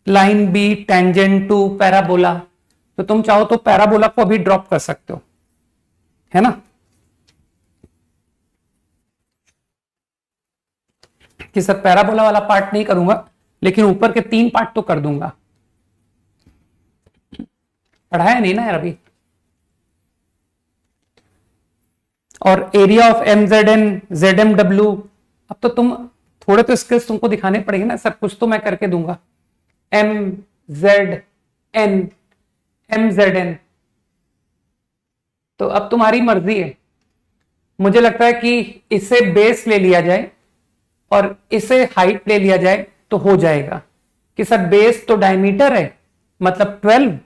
line B tangent to parabola, तो तुम चाहो तो पैराबोला को अभी ड्रॉप कर सकते हो, है ना, कि सर पैराबोला वाला पार्ट नहीं करूंगा लेकिन ऊपर के 3 पार्ट तो कर दूंगा। पढ़ाया नहीं ना यार अभी। और एरिया ऑफ MZN ZMW, अब तो तुम थोड़े तो स्किल्स तुमको दिखाने पड़ेंगे ना, सब कुछ तो मैं करके दूंगा। MZN, तो अब तुम्हारी मर्जी है। मुझे लगता है कि इसे बेस ले लिया जाए और इसे हाइट ले लिया जाए तो हो जाएगा कि सर बेस तो डायमीटर है मतलब 12,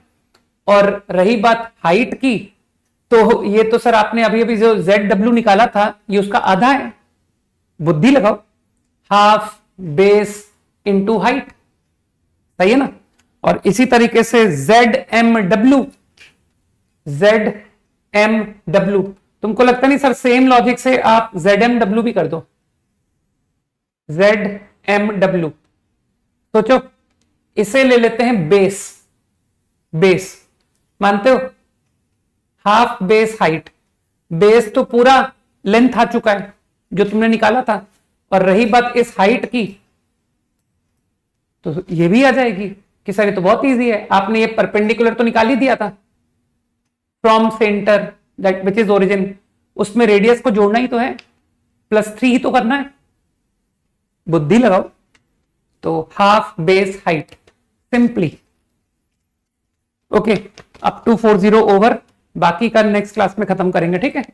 और रही बात हाइट की, तो ये तो सर आपने अभी अभी जो ZW निकाला था ये उसका आधा है, बुद्धि लगाओ, हाफ बेस इंटू हाइट, सही है ना। और इसी तरीके से ZMW, तुमको लगता नहीं सर सेम लॉजिक से आप ZMW भी कर दो, ZMW। सोचो इसे ले लेते हैं बेस, मानते हो, हाफ बेस हाइट, बेस तो पूरा लेंथ आ चुका है जो तुमने निकाला था, और रही बात इस हाइट की तो ये भी आ जाएगी कि सर ये तो बहुत इजी है, आपने ये परपेंडिकुलर तो निकाल ही दिया था from centre that which is origin, उसमें रेडियस को जोड़ना ही तो है, +3 ही तो करना है, बुद्धि लगाओ। तो half base height simply. Okay, up to 40 over, बाकी का नेक्स्ट क्लास में खत्म करेंगे, ठीक है।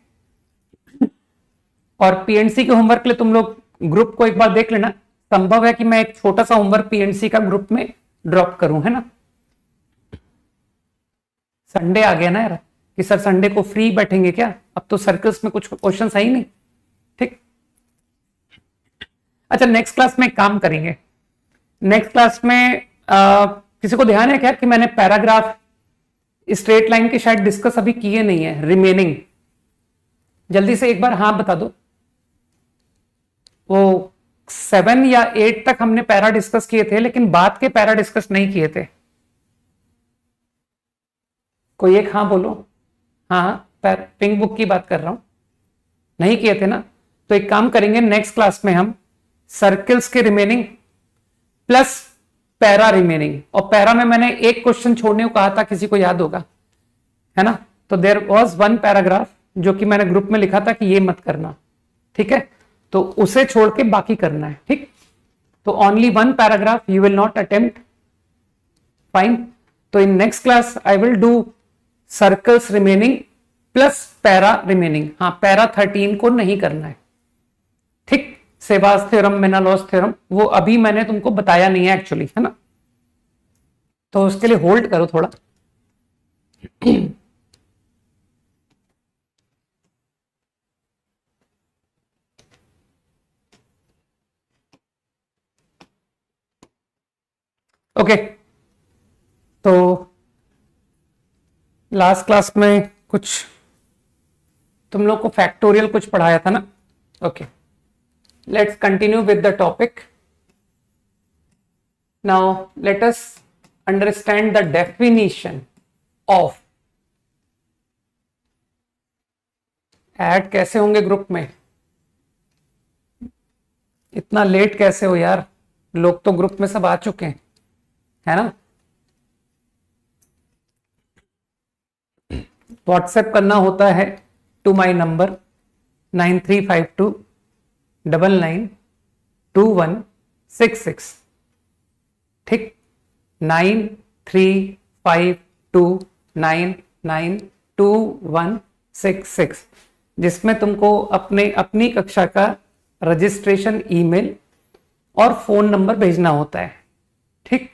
और पीएनसी के होमवर्क के लिए तुम लोग ग्रुप को एक बार देख लेना, संभव है कि मैं एक छोटा सा होमवर्क पीएनसी का ग्रुप में ड्रॉप करूं, है ना। संडे आ गया ना यार, कि सर संडे को फ्री बैठेंगे क्या, अब तो सर्कल्स में कुछ क्वेश्चन है ही नहीं, ठीक। अच्छा, नेक्स्ट क्लास में काम करेंगे। नेक्स्ट क्लास में किसी को ध्यान है क्या कि मैंने पैराग्राफ स्ट्रेट लाइन के शायद डिस्कस अभी किए नहीं है, रिमेनिंग, जल्दी से एक बार हाँ बता दो। वो 7 या 8 तक हमने पैरा डिस्कस किए थे, लेकिन बाद के पैरा डिस्कस नहीं किए थे। कोई एक हाँ बोलो। हाँ, पिंक बुक की बात कर रहा हूं, नहीं किए थे ना। तो एक काम करेंगे, नेक्स्ट क्लास में हम सर्कल्स के रिमेनिंग प्लस पैरा रिमेनिंग, और पैरा में मैंने एक क्वेश्चन छोड़ने को कहा था, किसी को याद होगा, है ना? तो देयर वाज वन पैराग्राफ जो कि मैंने ग्रुप में लिखा था कि ये मत करना, ठीक है? तो उसे छोड़ के बाकी करना है, ठीक? तो only one paragraph you will not attempt, fine? तो in next class I will do circles remaining plus para remaining. हाँ, पैरा 13 को नहीं करना है, ठीक? सेवास थ्योरम, मेनालॉस थ्योरम, वो अभी मैंने तुमको बताया नहीं है एक्चुअली, है ना? तो उसके लिए होल्ड करो थोड़ा। ओके, तो लास्ट क्लास में कुछ तुम लोग को फैक्टोरियल कुछ पढ़ाया था ना? Okay, let's continue with the topic. Now let us understand the definition of add कैसे होंगे ग्रुप में? इतना लेट कैसे हो यार? लोग तो ग्रुप में सब आ चुके हैं, है ना? व्हाट्सएप करना होता है टू माई नंबर 9352992166, ठीक? 9352992166, जिसमें तुमको अपनी कक्षा का रजिस्ट्रेशन ईमेल और फोन नंबर भेजना होता है, ठीक?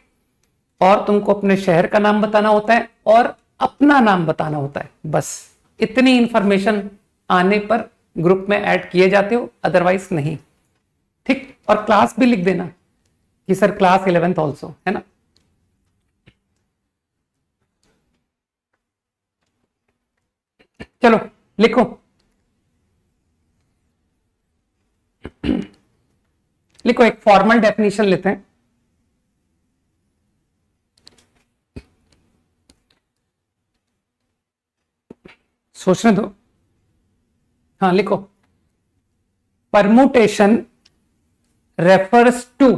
और तुमको अपने शहर का नाम बताना होता है और अपना नाम बताना होता है, बस इतनी इंफॉर्मेशन आने पर ग्रुप में ऐड किए जाते हो, अदरवाइज नहीं, ठीक? और क्लास भी लिख देना कि सर क्लास 11th ऑल्सो, है ना? चलो लिखो, लिखो, एक फॉर्मल डेफिनेशन लेते हैं। सोचने दो, हाँ लिखो। Permutation refers to,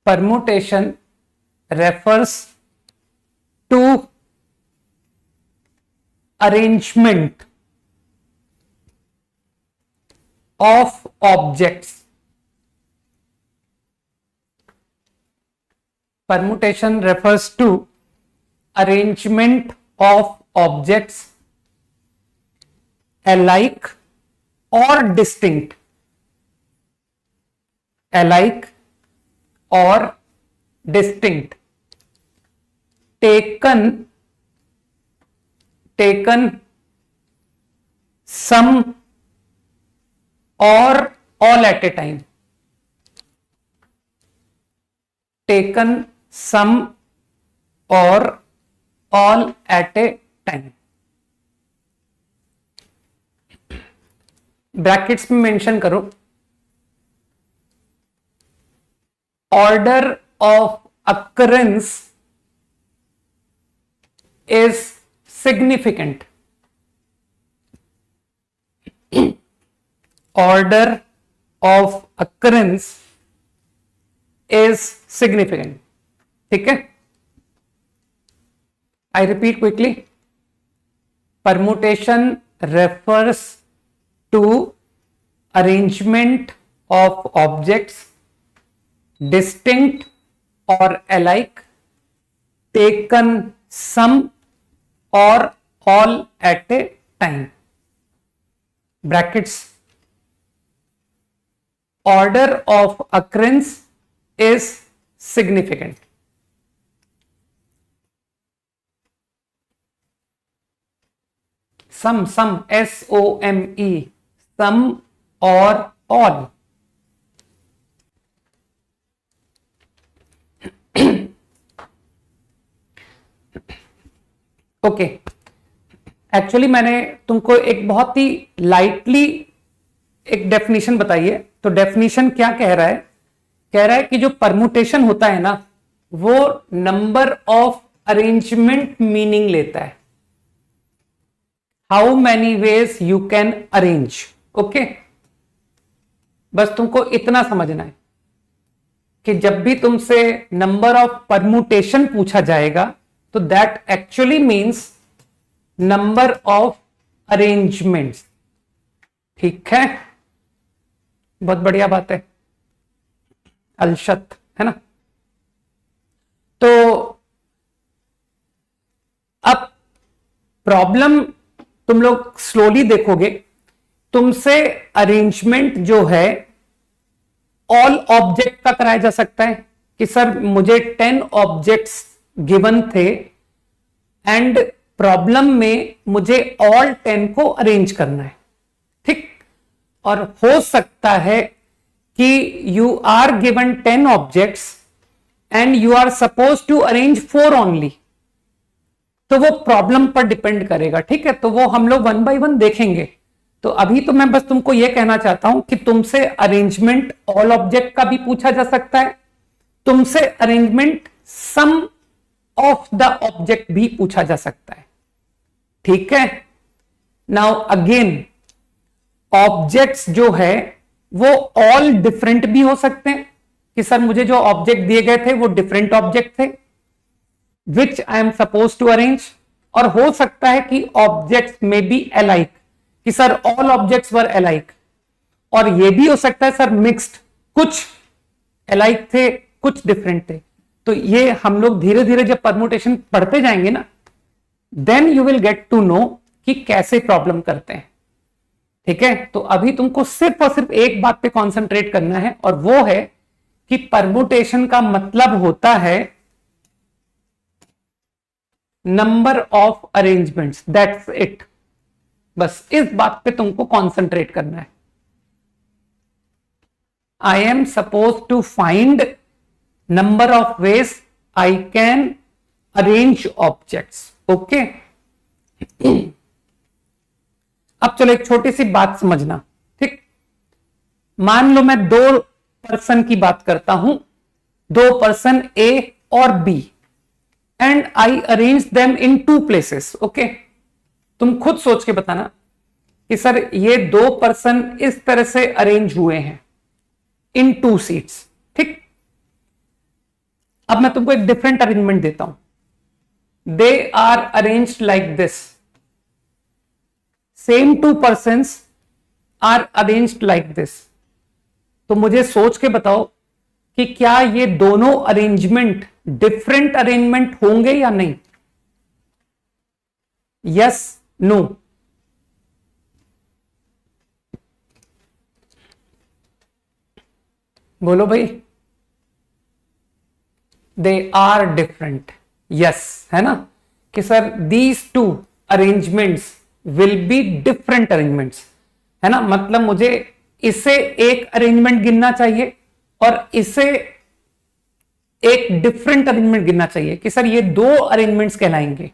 permutation refers to arrangement of objects. Permutation refers to arrangement of objects alike or distinct, alike or distinct, taken some or all at a time, taken some or all at a time। Brackets में मेंशन करो, order of occurrence is significant, order of occurrence is significant, ठीक है? I repeat quickly. Permutation refers to arrangement of objects distinct or alike, taken some or all at a time. Brackets. Order of occurrence is significant. Some, SOME, some or all। Okay, actually मैंने तुमको एक बहुत ही लाइटली एक डेफिनेशन बताई है। तो डेफिनेशन क्या कह रहा है? कह रहा है कि जो परमुटेशन होता है ना, वो नंबर ऑफ अरेंजमेंट मीनिंग लेता है। How many ways you can arrange, okay? बस तुमको इतना समझना है। कि जब भी तुमसे नंबर ऑफ परमुटेशन पूछा जाएगा तो that actually means number of arrangements. ठीक है, बहुत बढ़िया बात है अलशत, है ना। तो अब प्रॉब्लम तुम लोग स्लोली देखोगे, तुमसे अरेंजमेंट जो है ऑल ऑब्जेक्ट का कराया जा सकता है कि सर मुझे 10 ऑब्जेक्ट्स गिवन थे एंड प्रॉब्लम में मुझे ऑल 10 को अरेंज करना है, ठीक। और हो सकता है कि you are given 10 objects and you are suppose to arrange 4 only, तो वो प्रॉब्लम पर डिपेंड करेगा, ठीक है। तो वो हम लोग 1 बाय 1 देखेंगे। तो अभी तो मैं बस तुमको ये कहना चाहता हूं कि तुमसे अरेंजमेंट ऑल ऑब्जेक्ट का भी पूछा जा सकता है, तुमसे arrangement some of the object भी पूछा जा सकता है, ठीक है। नाउ अगेन ऑब्जेक्ट्स जो है वो ऑल डिफरेंट भी हो सकते हैं कि सर मुझे जो ऑब्जेक्ट दिए गए थे वो डिफरेंट ऑब्जेक्ट थे which I am suppose to arrange, और हो सकता है कि ऑब्जेक्ट्स में बी अलाइक कि sir all objects were alike, और ये भी हो सकता है सर मिक्स्ड, कुछ अलाइक थे कुछ डिफरेंट थे। तो ये हम लोग धीरे धीरे जब परमुटेशन पढ़ते जाएंगे ना, then you will get to know कि कैसे प्रॉब्लम करते हैं, ठीक है। तो अभी तुमको सिर्फ और सिर्फ एक बात पे कॉन्सेंट्रेट करना है, और वो है कि परमुटेशन का मतलब होता है number of arrangements, that's it. बस इस बात पे तुमको कॉन्सेंट्रेट करना है। I am suppose to find number of ways I can arrange objects, okay. अब चलो एक छोटी सी बात समझना, ठीक। मान लो मैं 2 पर्सन की बात करता हूं, 2 पर्सन ए और B, and I arrange them in 2 places, okay. तुम खुद सोच के बताना कि सर ये 2 पर्सन इस तरह से अरेंज हुए हैं इन 2 सीट्स, ठीक। अब मैं तुमको एक डिफरेंट अरेंजमेंट देता हूं। They are arranged like this, same 2 persons are arranged like this. तो मुझे सोच के बताओ कि क्या ये दोनों अरेंजमेंट डिफरेंट अरेंजमेंट होंगे या नहीं? Yes, no? बोलो भाई। दे आर डिफरेंट, यस, है ना कि sir these 2 arrangements will be different arrangements, है ना। मतलब मुझे इसे एक अरेंजमेंट गिनना चाहिए और इसे एक डिफरेंट अरेंजमेंट गिनना चाहिए कि सर ये 2 अरेंजमेंट्स कहलाएंगे,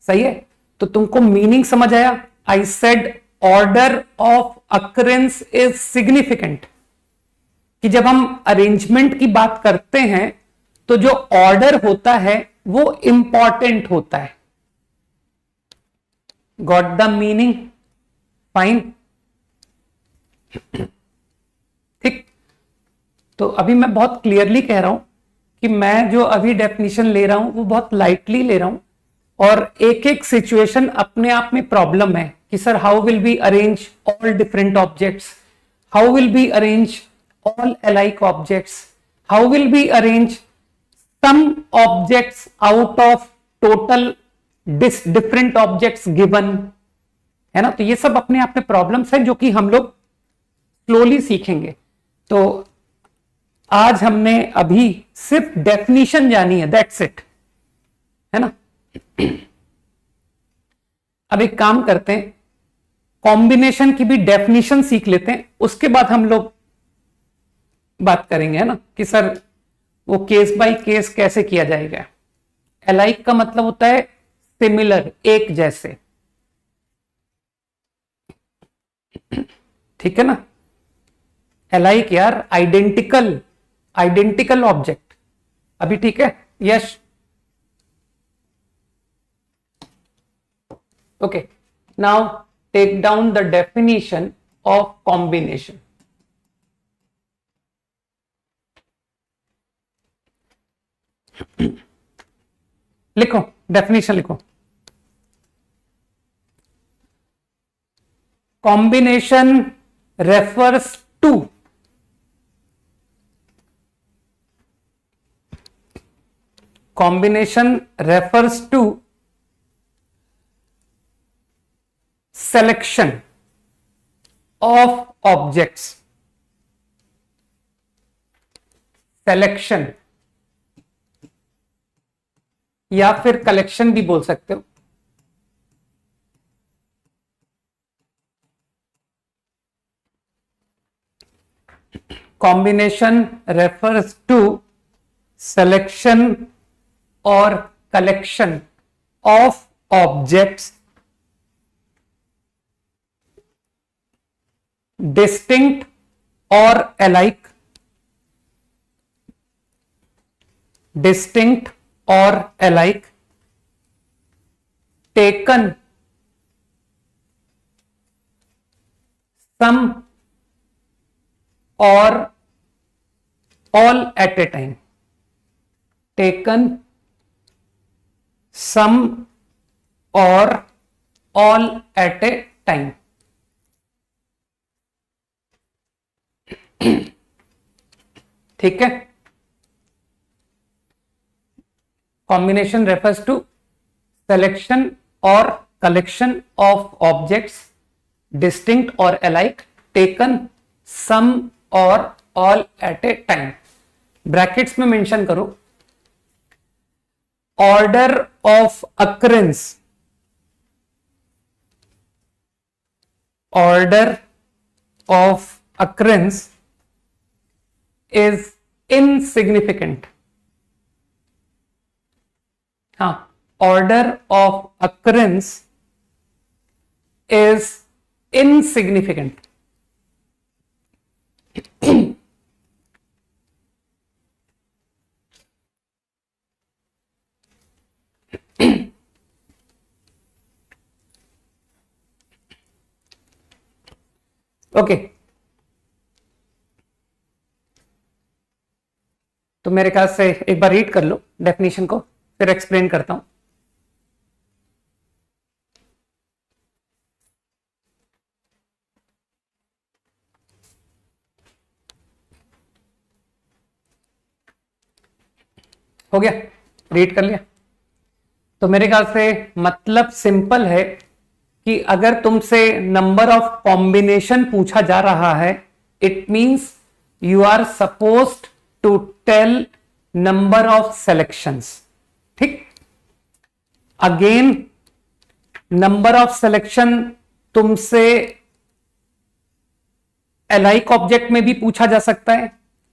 सही है। तो तुमको मीनिंग समझ आया? I said order of occurrence is significant, कि जब हम अरेंजमेंट की बात करते हैं तो जो ऑर्डर होता है वो इंपॉर्टेंट होता है। Got the meaning? फाइन, ठीक। तो अभी मैं बहुत क्लियरली कह रहा हूं कि मैं जो अभी डेफिनेशन ले रहा हूं वो बहुत लाइटली ले रहा हूं, और एक एक सिचुएशन अपने आप में प्रॉब्लम है कि sir how will be arrange all different objects, how will be arrange all alike objects, how will be arrange some objects out of total different objects given, है ना। तो ये सब अपने आप में प्रॉब्लम्स हैं जो कि हम लोग स्लोली सीखेंगे। तो आज हमने अभी सिर्फ डेफिनेशन जानी है, दैट्स इट, है ना। अब एक काम करते हैं, कॉम्बिनेशन की भी डेफिनेशन सीख लेते हैं, उसके बाद हम लोग बात करेंगे, है ना, कि सर वो केस बाय केस कैसे किया जाएगा। अलाइक का मतलब होता है सिमिलर, एक जैसे, ठीक है ना। अलाइक यार आइडेंटिकल, आइडेंटिकल ऑब्जेक्ट। अभी ठीक है? Yes, okay. Now take down the definition of combination. लिखो, डेफिनेशन लिखो। Combination refers to selection of objects, selection या फिर कलेक्शन भी बोल सकते हो। Combination refers to selection or collection of objects distinct or alike, taken some or all at a time, taken some or all at a time। ठीक है। Combination refers to selection or collection of objects distinct or alike taken some or all at a time। Brackets में मेंशन करो order of occurrence, order of occurrence is insignificant। हाँ, order of occurrence is insignificant। Okay तो मेरे ख्याल से एक बार रीड कर लो डेफिनेशन को, फिर एक्सप्लेन करता हूं। हो गया, रीड कर लिया। तो मेरे ख्याल से मतलब सिंपल है कि अगर तुमसे नंबर ऑफ कॉम्बिनेशन पूछा जा रहा है, it means you are supposed to tell number of selections. ठीक, अगेन नंबर ऑफ सिलेक्शन तुमसे एलाइक ऑब्जेक्ट में भी पूछा जा सकता है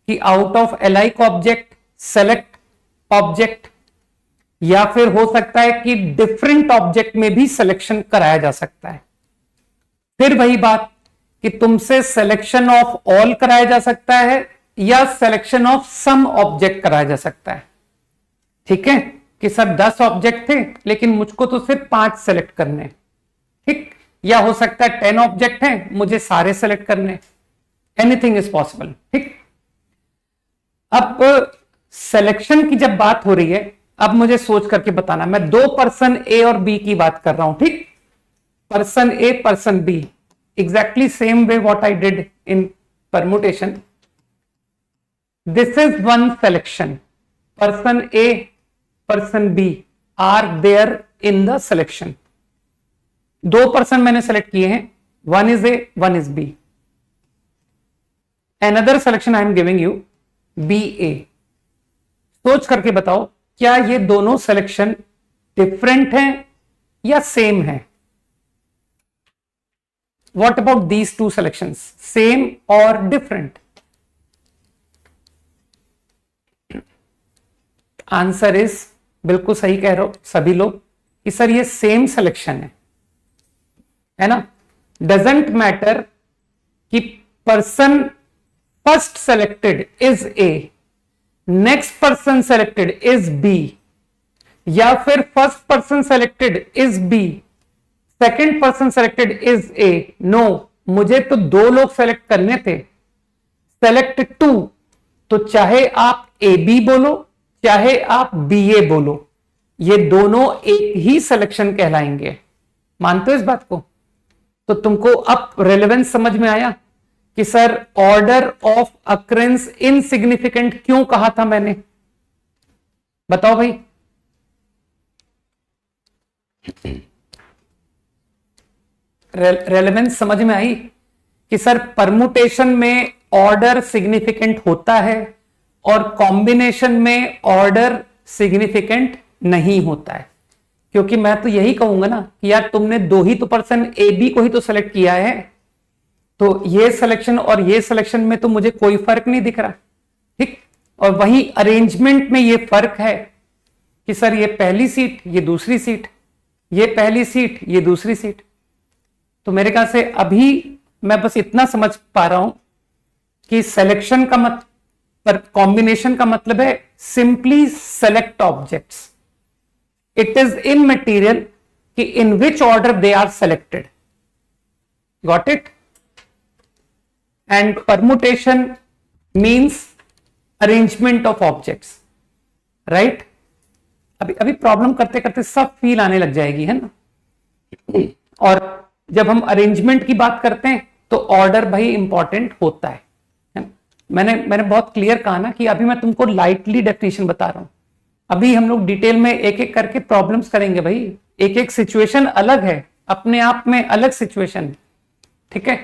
कि out of alike object select object, या फिर हो सकता है कि डिफरेंट ऑब्जेक्ट में भी सिलेक्शन कराया जा सकता है। फिर वही बात कि तुमसे सिलेक्शन ऑफ ऑल कराया जा सकता है या सिलेक्शन ऑफ सम ऑब्जेक्ट कराया जा सकता है। ठीक है, कि सर 10 ऑब्जेक्ट थे लेकिन मुझको तो सिर्फ 5 सेलेक्ट करने। ठीक, या हो सकता है 10 ऑब्जेक्ट हैं, मुझे सारे सेलेक्ट करने। Anything is possible. ठीक, अब सिलेक्शन की जब बात हो रही है, अब मुझे सोच करके बताना, मैं दो पर्सन ए और बी की बात कर रहा हूं। ठीक, person A person B, exactly same way what I did in permutation. This is one selection, person A person B are there in the selection. दो पर्सन मैंने सेलेक्ट किए हैं, one is A one is B. Another selection I am giving you B A. सोच करके बताओ क्या ये दोनों सिलेक्शन डिफरेंट हैं या सेम है? What about these two selections, same और डिफरेंट? आंसर इज, बिल्कुल सही कह रहे हो सभी लोग कि सर ये सेम सिलेक्शन है ना। डजंट मैटर कि person first selected is A, next person selected is B, या फिर first person selected is B, second person selected is A. No, मुझे तो दो लोग सेलेक्ट करने थे, सेलेक्ट टू। तो चाहे आप ए बी बोलो, चाहे आप बीए बोलो, ये दोनों एक ही सिलेक्शन कहलाएंगे। मानते हो इस बात को? तो तुमको अब रेलेवेंस समझ में आया कि sir order of occurrences insignificant क्यों कहा था मैंने? बताओ भाई। रेलेवेंस समझ में आई कि सर परमुटेशन में ऑर्डर सिग्निफिकेंट होता है और कॉम्बिनेशन में ऑर्डर सिग्निफिकेंट नहीं होता है। क्योंकि मैं तो यही कहूंगा ना कि यार तुमने दो ही तो पर्सन ए बी को ही तो सेलेक्ट किया है, तो ये सिलेक्शन और ये सिलेक्शन में तो मुझे कोई फर्क नहीं दिख रहा। ठीक, और वही अरेंजमेंट में ये फर्क है कि सर ये पहली सीट, ये दूसरी सीट, ये पहली सीट, ये दूसरी सीट। तो मेरे ख्याल से अभी मैं बस इतना समझ पा रहा हूं कि सिलेक्शन का पर कॉम्बिनेशन का मतलब है simply select objects. It is immaterial कि in which order they are selected. Got it? And permutation means arrangement of objects, right? अभी प्रॉब्लम करते करते सब फील आने लग जाएगी, है ना? और जब हम अरेंजमेंट की बात करते हैं तो ऑर्डर भाई इंपॉर्टेंट होता है। मैंने बहुत क्लियर कहा ना कि अभी मैं तुमको लाइटली डेफिनेशन बता रहा हूं, अभी हम लोग डिटेल में एक एक करके प्रॉब्लम्स करेंगे भाई। एक एक सिचुएशन अलग है, अपने आप में अलग सिचुएशन, ठीक है?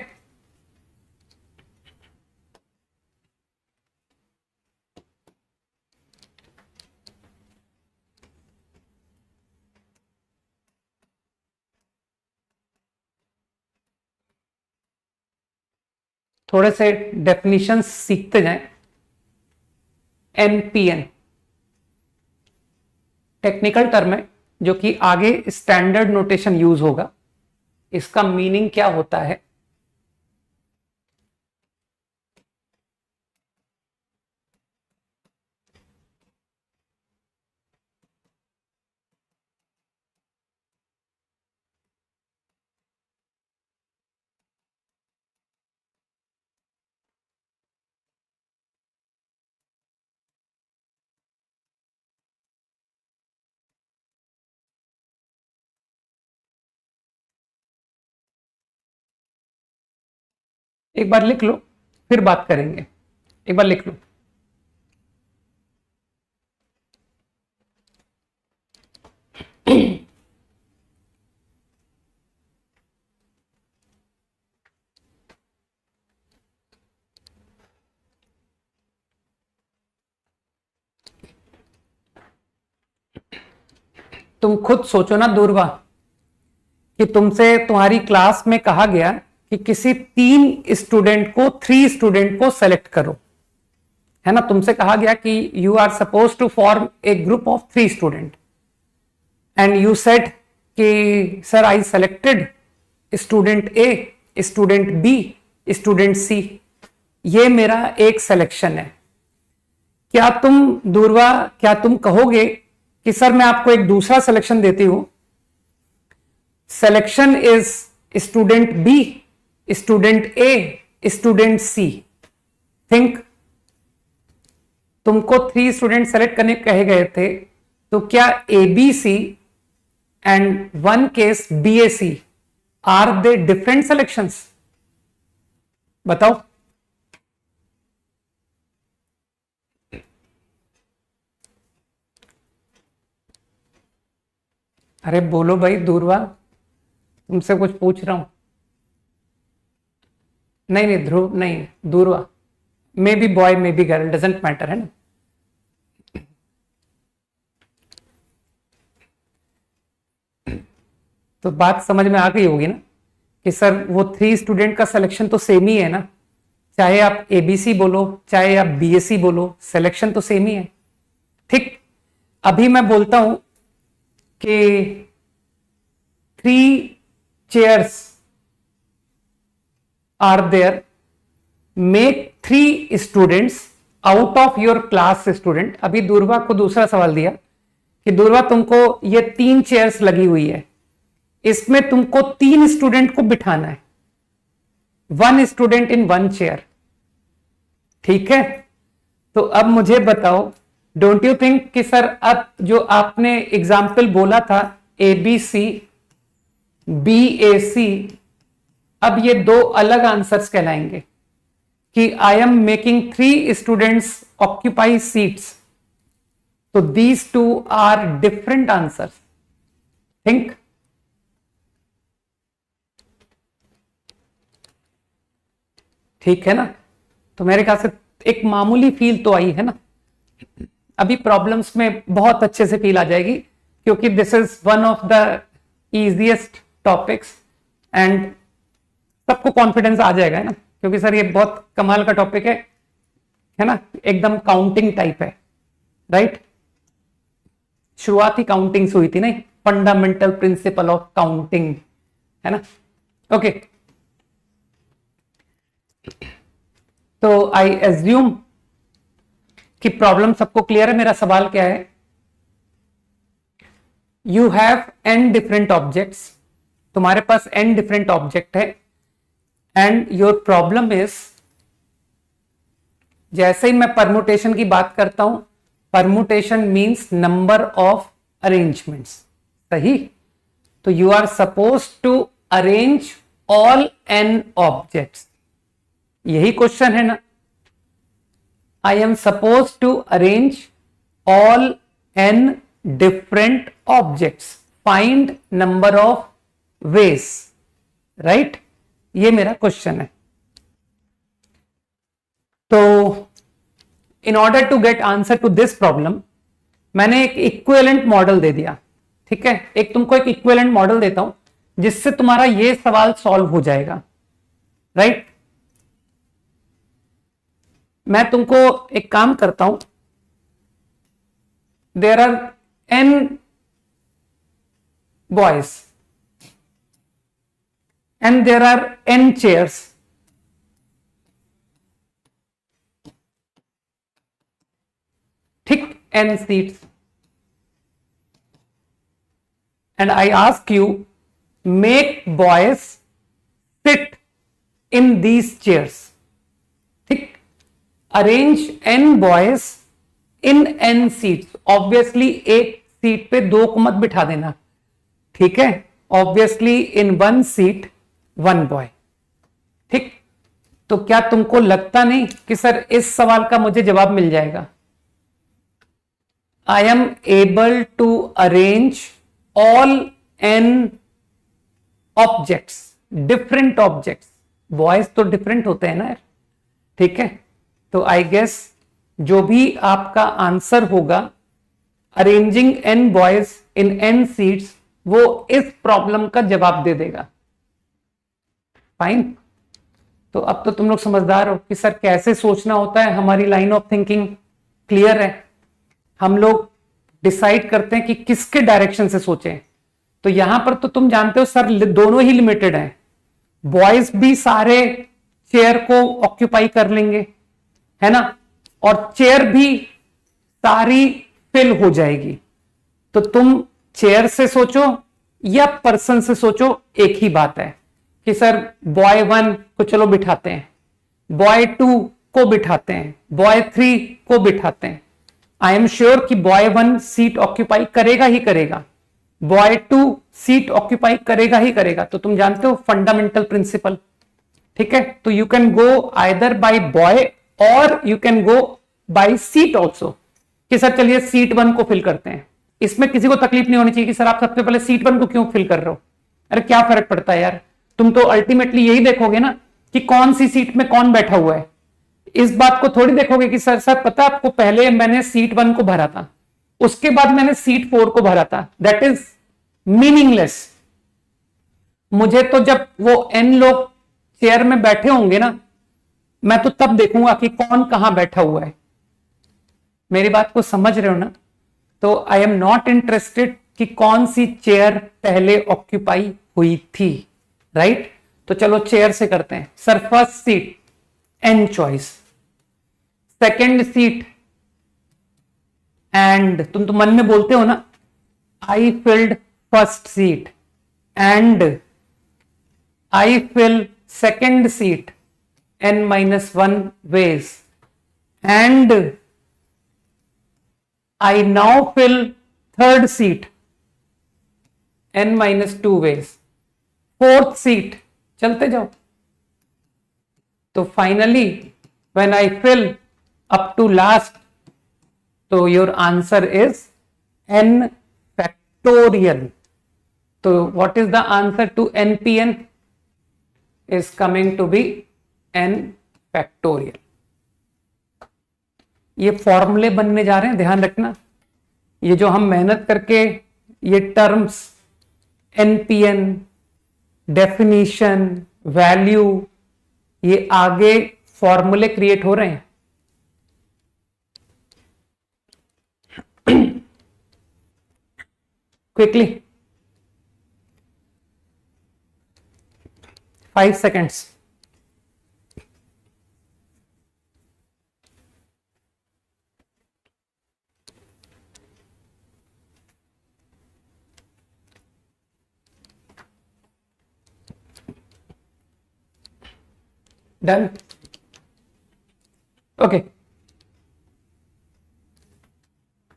थोड़े से डेफिनेशन सीखते जाएं। एनपीएन टेक्निकल टर्म है जो कि आगे स्टैंडर्ड नोटेशन यूज होगा। इसका मीनिंग क्या होता है? एक बार लिख लो, फिर बात करेंगे। एक बार लिख लो। तुम खुद सोचो ना दूरवा, कि तुमसे तुम्हारी क्लास में कहा गया कि किसी 3 स्टूडेंट को सेलेक्ट करो, है ना? तुमसे कहा गया कि you are suppose to form a group of 3 student and you said कि sir I selected student A, student B, student C. ये मेरा एक सिलेक्शन है। क्या तुम दूरवा, क्या तुम कहोगे कि सर मैं आपको एक दूसरा सिलेक्शन देती हूं, selection is student B, student A, student C. Think, तुमको 3 स्टूडेंट सेलेक्ट करने कहे गए थे, तो क्या ABC and 1 case BAC are they different selections? बताओ। अरे बोलो भाई दूरवा, तुमसे कुछ पूछ रहा हूं। नहीं नहीं ध्रुव, नहीं Durva, may be boy may be girl, doesn't matter, है ना? तो बात समझ में आ गई होगी ना कि सर वो 3 स्टूडेंट का सिलेक्शन तो सेम ही है ना, चाहे आप एबीसी बोलो चाहे आप बीएससी बोलो, सिलेक्शन तो सेम ही है। ठीक, अभी मैं बोलता हूं कि 3 chairs are there, make 3 students out of your class student। अभी दूरवा को दूसरा सवाल दिया कि दूरवा तुमको ये 3 चेयर्स लगी हुई है, इसमें तुमको 3 स्टूडेंट को बिठाना है, 1 स्टूडेंट इन 1 चेयर। ठीक है? तो अब मुझे बताओ, डोंट यू थिंक कि सर अब जो आपने एग्जाम्पल बोला था ABC BAC, अब ये दो अलग आंसर्स कहलाएंगे कि I am making 3 students occupy seats, तो these two are different answers. Think. ठीक है ना? तो मेरे ख्याल से एक मामूली फील तो आई है ना। अभी प्रॉब्लम्स में बहुत अच्छे से फील आ जाएगी, क्योंकि this is one of the easiest topics and सबको कॉन्फिडेंस आ जाएगा, है ना, क्योंकि सर ये बहुत कमाल का टॉपिक है ना, एकदम काउंटिंग टाइप है, राइट। शुरुआत ही काउंटिंग से हुई थी, नहीं, फंडामेंटल प्रिंसिपल ऑफ काउंटिंग, है ना। ओके, तो आई एज्यूम कि प्रॉब्लम सबको क्लियर है। मेरा सवाल क्या है, you have n different objects, तुम्हारे पास n डिफरेंट ऑब्जेक्ट है एंड योर प्रॉब्लम इज, जैसे ही मैं परमुटेशन की बात करता हूं, permutation means number of arrangements, सही। तो you are suppose to arrange all n objects, यही क्वेश्चन है ना। I am suppose to arrange all n different objects, find number of veg, right. ये मेरा क्वेश्चन है। तो in order to get answer to this problem, मैंने एक इक्विवेलेंट मॉडल दे दिया, ठीक है। एक तुमको एक इक्विवेलेंट मॉडल देता हूं जिससे तुम्हारा ये सवाल सॉल्व हो जाएगा, राइट। मैं तुमको एक काम करता हूं, there are n boys and there are n chairs, ठीक, n seats, and I ask you, make boys sit in these chairs, ठीक, arrange n boys इन n सीट्स, ऑब्वियसली एक सीट पे दो को मत बिठा देना, ठीक है। Obviously in one seat one boy, ठीक। तो क्या तुमको लगता नहीं कि सर इस सवाल का मुझे जवाब मिल जाएगा? I am able to arrange all n objects, different objects, boys तो डिफरेंट होते हैं ना यार, ठीक है। तो आई गेस जो भी आपका आंसर होगा, अरेंजिंग n बॉयज इन n सीट्स, वो इस प्रॉब्लम का जवाब दे देगा। फाइन। तो अब तो तुम लोग समझदार हो कि सर कैसे सोचना होता है, हमारी लाइन ऑफ थिंकिंग क्लियर है। हम लोग डिसाइड करते हैं कि किसके डायरेक्शन से सोचें। तो यहां पर तो तुम जानते हो सर दोनों ही लिमिटेड हैं, बॉयज भी सारे चेयर को ऑक्यूपाई कर लेंगे, है ना, और चेयर भी सारी फिल हो जाएगी। तो तुम चेयर से सोचो या पर्सन से सोचो, एक ही बात है कि सर बॉय 1 को चलो बिठाते हैं, बॉय 2 को बिठाते हैं, बॉय 3 को बिठाते हैं। आई एम श्योर कि बॉय 1 सीट ऑक्यूपाई करेगा ही करेगा, बॉय 2 सीट ऑक्यूपाई करेगा ही करेगा। तो तुम जानते हो फंडामेंटल प्रिंसिपल, ठीक है। तो you can go either by boy और you can go by seat also, कि सर चलिए सीट 1 को फिल करते हैं। इसमें किसी को तकलीफ नहीं होनी चाहिए कि सर आप सबसे पहले सीट 1 को क्यों फिल कर रहे हो। अरे क्या फर्क पड़ता है यार, तुम तो अल्टीमेटली यही देखोगे ना कि कौन सी सीट में कौन बैठा हुआ है। इस बात को थोड़ी देखोगे कि सर पता है आपको, पहले मैंने सीट 1 को भरा था, उसके बाद मैंने सीट 4 को भरा था। That is meaningless. मुझे तो जब वो n लोग चेयर में बैठे होंगे ना, मैं तो तब देखूंगा कि कौन कहां बैठा हुआ है। मेरी बात को समझ रहे हो ना? तो आई एम नॉट इंटरेस्टेड कि कौन सी चेयर पहले ऑक्यूपाई हुई थी, राइट। तो चलो चेयर से करते हैं। Sir first seat n choice, second seat, and तुम तो मन में बोलते हो ना, I filled first seat and I fill second seat n-1 ways, and I now fill third seat, n minus 2 ways, fourth seat, चलते जाओ. तो finally when I fill up to last, तो your answer is n factorial. So what is the answer to npn? Is coming to be n factorial. ये फॉर्मूले बनने जा रहे हैं, ध्यान रखना. ये जो हम मेहनत करके ये टर्म्स एनपीएन, डेफिनेशन, वैल्यू, ये आगे फॉर्मूले क्रिएट हो रहे हैं. Quickly 5 seconds. Done. Okay.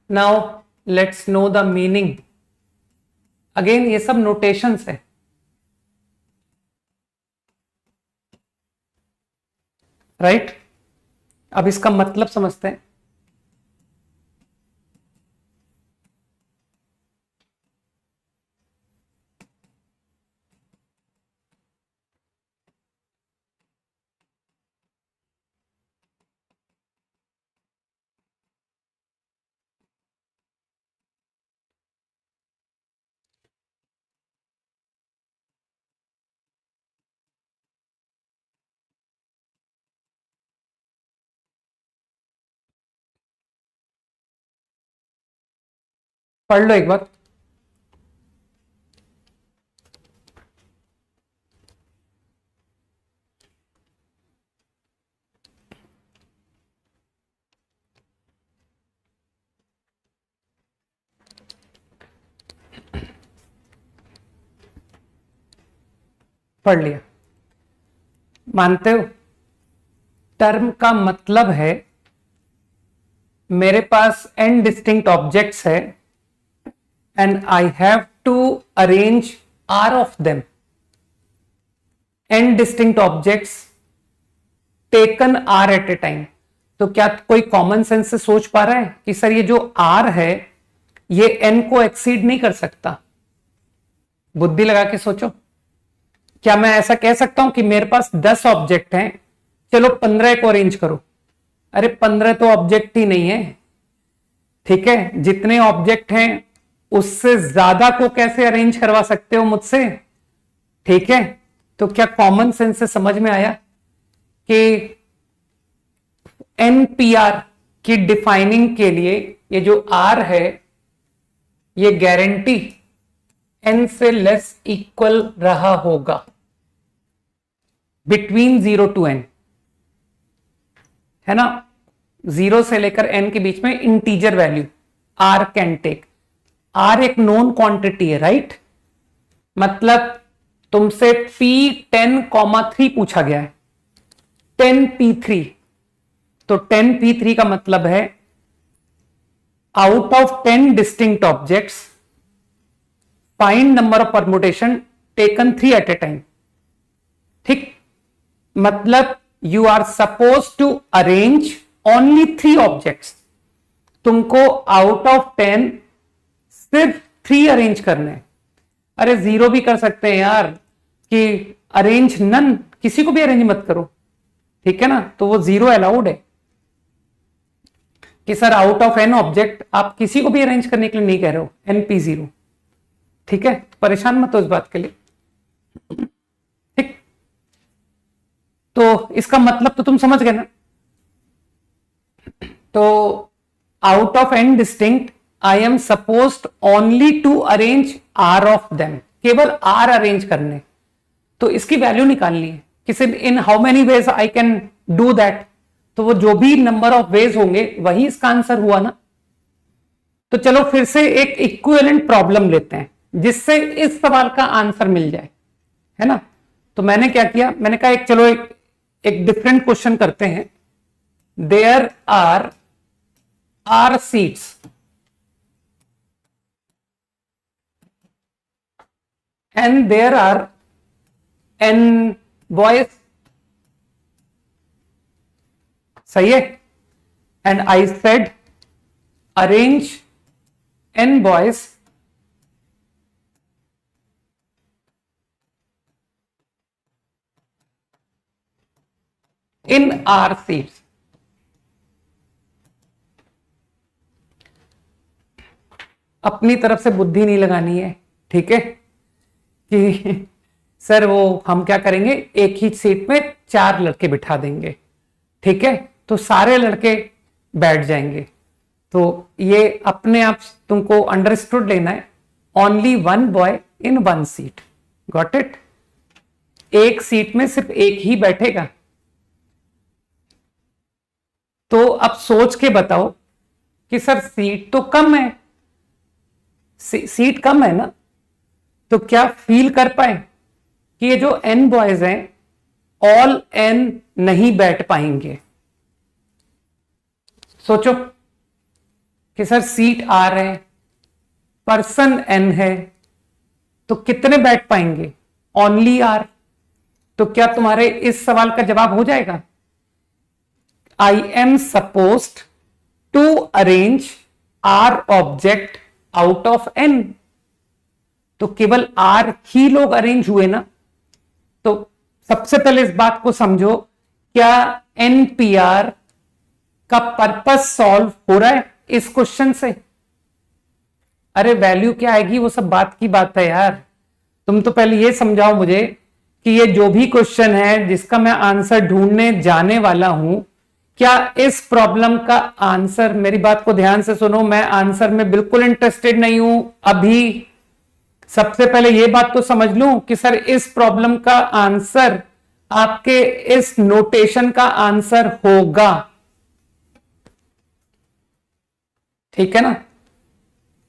Now let's know the meaning. Again ये सब notations है. Right? अब इसका मतलब समझते हैं. पढ़ लो एक बार. पढ़ लिया. मानते हो? टर्म का मतलब है मेरे पास n डिस्टिंक्ट ऑब्जेक्ट्स है and I have to arrange r of them. n distinct objects taken r at a time. तो क्या कोई कॉमन सेंस से सोच पा रहा है कि सर ये जो r है ये n को एक्सीड नहीं कर सकता? बुद्धि लगा के सोचो. क्या मैं ऐसा कह सकता हूं कि मेरे पास 10 ऑब्जेक्ट हैं, चलो 15 को अरेंज करो? अरे 15 तो ऑब्जेक्ट ही नहीं है. ठीक है, जितने ऑब्जेक्ट हैं उससे ज्यादा को कैसे अरेंज करवा सकते हो मुझसे? ठीक है, तो क्या कॉमन सेंस से समझ में आया कि एनपीआर की डिफाइनिंग के लिए ये जो आर है ये गारंटी एन से लेस इक्वल रहा होगा बिटवीन 0 to n, है ना? 0 से लेकर n के बीच में integer value r can take. r एक नोन क्वांटिटी है, राइट? मतलब तुमसे P10,3 पूछा गया है, 10P3. तो 10P3 का मतलब है out of 10 distinct objects find number of permutation taken 3 at a time. ठीक, मतलब you are suppose to arrange only 3 objects. तुमको आउट ऑफ 10 सिर्फ 3 अरेंज करने. अरे 0 भी कर सकते हैं यार कि अरेंज नन, किसी को भी अरेंज मत करो. ठीक है ना? तो वो 0 अलाउड है कि sir out of n object आप किसी को भी अरेंज करने के लिए नहीं कह रहे हो, np0. ठीक है, परेशान मत हो इस बात के लिए. ठीक, तो इसका मतलब तो तुम समझ गए ना. तो out of n distinct I am supposed only to arrange r of them, केवल r अरेंज करने. तो इसकी वैल्यू निकालनी है किसी in how many ways I can do that. तो वो जो भी नंबर ऑफ वेज होंगे वही इसका आंसर हुआ ना. तो चलो फिर से एक इक्विवेलेंट प्रॉब्लम लेते हैं जिससे इस सवाल का आंसर मिल जाए, है ना? तो मैंने क्या किया, मैंने कहा चलो एक डिफरेंट क्वेश्चन करते हैं. There are r seats and there are n boys, सही है, and I said arrange n boys in r seats. अपनी तरफ से बुद्धि नहीं लगानी है, ठीक है, कि सर वो हम क्या करेंगे, एक ही सीट में 4 लड़के बिठा देंगे, ठीक है, तो सारे लड़के बैठ जाएंगे। तो ये अपने आप तुमको अंडरस्टूड लेना है, only 1 boy in 1 seat, got it. एक सीट में सिर्फ एक ही बैठेगा। तो अब सोच के बताओ कि सर सीट तो कम है, सीट कम है ना, तो क्या फील कर पाए कि ये जो n बॉयज हैं ऑल n नहीं बैठ पाएंगे। सोचो कि सर सीट r है, पर्सन n है, तो कितने बैठ पाएंगे, ओनली r। तो क्या तुम्हारे इस सवाल का जवाब हो जाएगा, I am supposed to arrange r object out of n। तो केवल r ही लोग अरेंज हुए ना। तो सबसे पहले इस बात को समझो, क्या npr का पर्पस सॉल्व हो रहा है इस क्वेश्चन से। अरे वैल्यू क्या आएगी वो सब बात की बात है यार। तुम तो पहले ये समझाओ मुझे कि ये जो भी क्वेश्चन है जिसका मैं आंसर ढूंढने जाने वाला हूं, क्या इस प्रॉब्लम का आंसर, मेरी बात को ध्यान से सुनो, मैं आंसर में बिल्कुल इंटरेस्टेड नहीं हूं अभी। सबसे पहले यह बात तो समझ लूं कि सर इस प्रॉब्लम का आंसर आपके इस नोटेशन का आंसर होगा, ठीक है ना।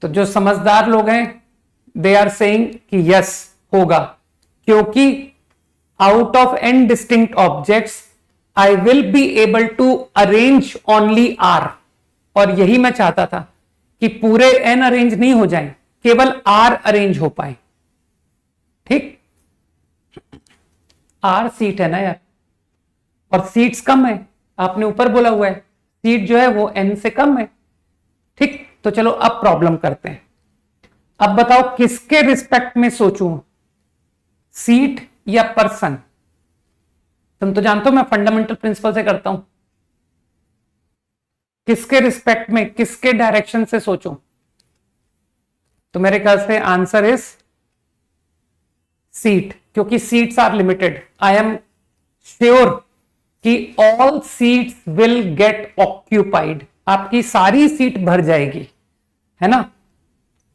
तो जो समझदार लोग हैं दे आर सेइंग कि यस होगा, क्योंकि out of n distinct objects I will be able to arrange only r। और यही मैं चाहता था कि पूरे n अरेंज नहीं हो जाएं, केवल r अरेंज हो पाए, ठीक। r सीट है ना यार, और सीट्स कम है, आपने ऊपर बोला हुआ है सीट जो है वो n से कम है, ठीक। तो चलो अब प्रॉब्लम करते हैं। अब बताओ किसके रिस्पेक्ट में सोचूं, सीट या पर्सन। तुम तो जानते हो मैं फंडामेंटल प्रिंसिपल से करता हूं, किसके रिस्पेक्ट में, किसके डायरेक्शन से सोचूं। तो मेरे ख्याल से आंसर इज सीट, क्योंकि seats are limited. I am sure कि all seats will get occupied, आपकी सारी सीट भर जाएगी, है ना।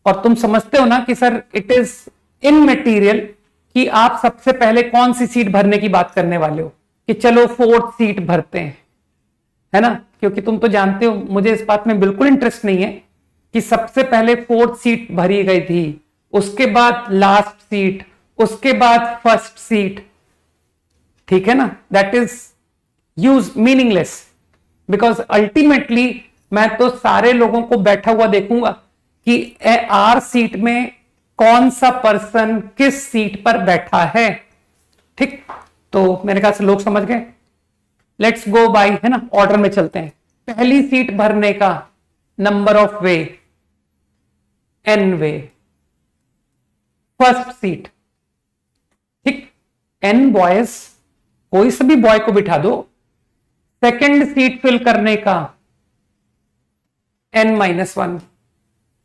और तुम समझते हो ना कि सर इट इज इनमैटेरियल कि आप सबसे पहले कौन सी सीट भरने की बात करने वाले हो, कि चलो 4th सीट भरते हैं, है ना। क्योंकि तुम तो जानते हो मुझे इस बात में बिल्कुल इंटरेस्ट नहीं है कि सबसे पहले 4th सीट भरी गई थी, उसके बाद लास्ट सीट, उसके बाद फर्स्ट सीट, ठीक है ना। That is use meaningless, because ultimately मैं तो सारे लोगों को बैठा हुआ देखूंगा कि आर सीट में कौन सा पर्सन किस सीट पर बैठा है, ठीक। तो मेरे ख्याल से लोग समझ गए। लेट्स गो बाय, है ना, ऑर्डर में चलते हैं। पहली सीट भरने का number of way n way, first seat, ठीक, n बॉयज, कोई सा भी बॉय को बिठा दो। सेकंड सीट फिल करने का n-1।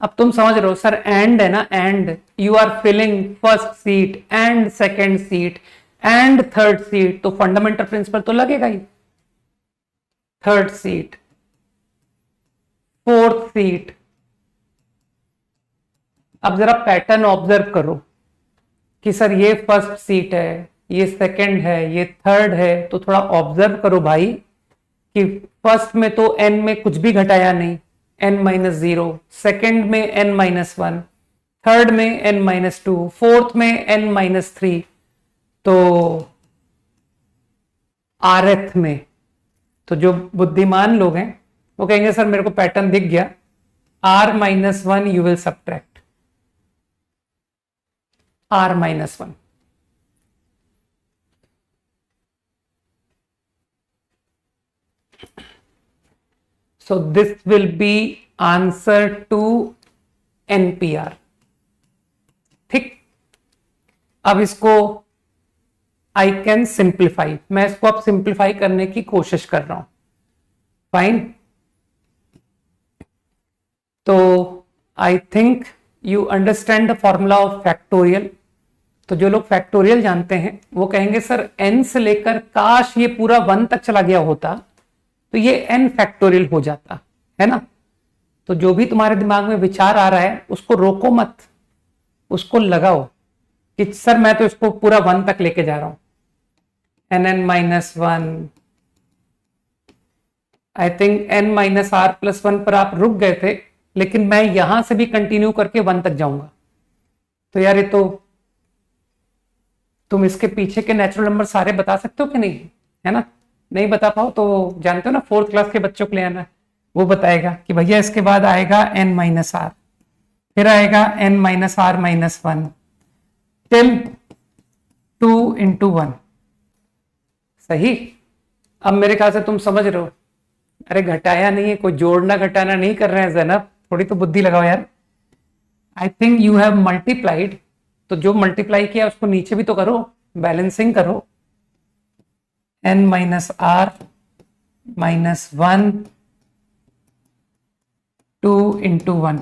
अब तुम समझ रहे हो सर, एंड है ना, and you are filling first seat and second seat and third seat, तो फंडामेंटल प्रिंसिपल तो लगेगा ही। Third seat, fourth seat. अब जरा पैटर्न ऑब्जर्व करो कि सर ये फर्स्ट सीट है, ये सेकंड है, ये थर्ड है, तो थोड़ा ऑब्जर्व करो भाई कि फर्स्ट में तो n में कुछ भी घटाया नहीं, n-0, सेकंड में n-1, थर्ड में n-2, फोर्थ में n-3, तो rth में तो जो बुद्धिमान लोग हैं वो कहेंगे सर मेरे को पैटर्न दिख गया, r-1 you will subtract. r-1। So this will be answer to NPR। ठीक, अब इसको आई कैन सिंप्लीफाई, मैं इसको अब सिंप्लीफाई करने की कोशिश कर रहा हूं। फाइन, तो I think you understand the formula of factorial. तो जो लोग फैक्टोरियल जानते हैं वो कहेंगे सर n से लेकर काश ये पूरा 1 तक चला गया होता तो ये n फैक्टोरियल हो जाता, है ना। तो जो भी तुम्हारे दिमाग में विचार आ रहा है उसको रोको मत, उसको लगाओ कि सर मैं तो इसको पूरा 1 तक लेके जा रहा हूं। nn-1, आई थिंक n-r+1 पर आप रुक गए थे, लेकिन मैं यहां से भी कंटिन्यू करके 1 तक जाऊंगा। तो यार ये तो तुम इसके पीछे के नेचुरल नंबर सारे बता सकते हो कि नहीं, है ना। नहीं बता पाओ तो जानते हो ना 4th क्लास के बच्चों को ले आना, वो बताएगा कि भैया इसके बाद आएगा n-r, फिर आएगा n-r-1 टिल 2 into 1। सही, अब मेरे ख्याल से तुम समझ रहे हो। अरे घटाया नहीं है, कोई जोड़ना घटाना नहीं कर रहे हैं ज़ैनब, थोड़ी तो बुद्धि लगाओ यार। I think you have multiplied, तो जो मल्टीप्लाई किया उसको नीचे भी तो करो, बैलेंसिंग करो। n-r-1 2 into 1।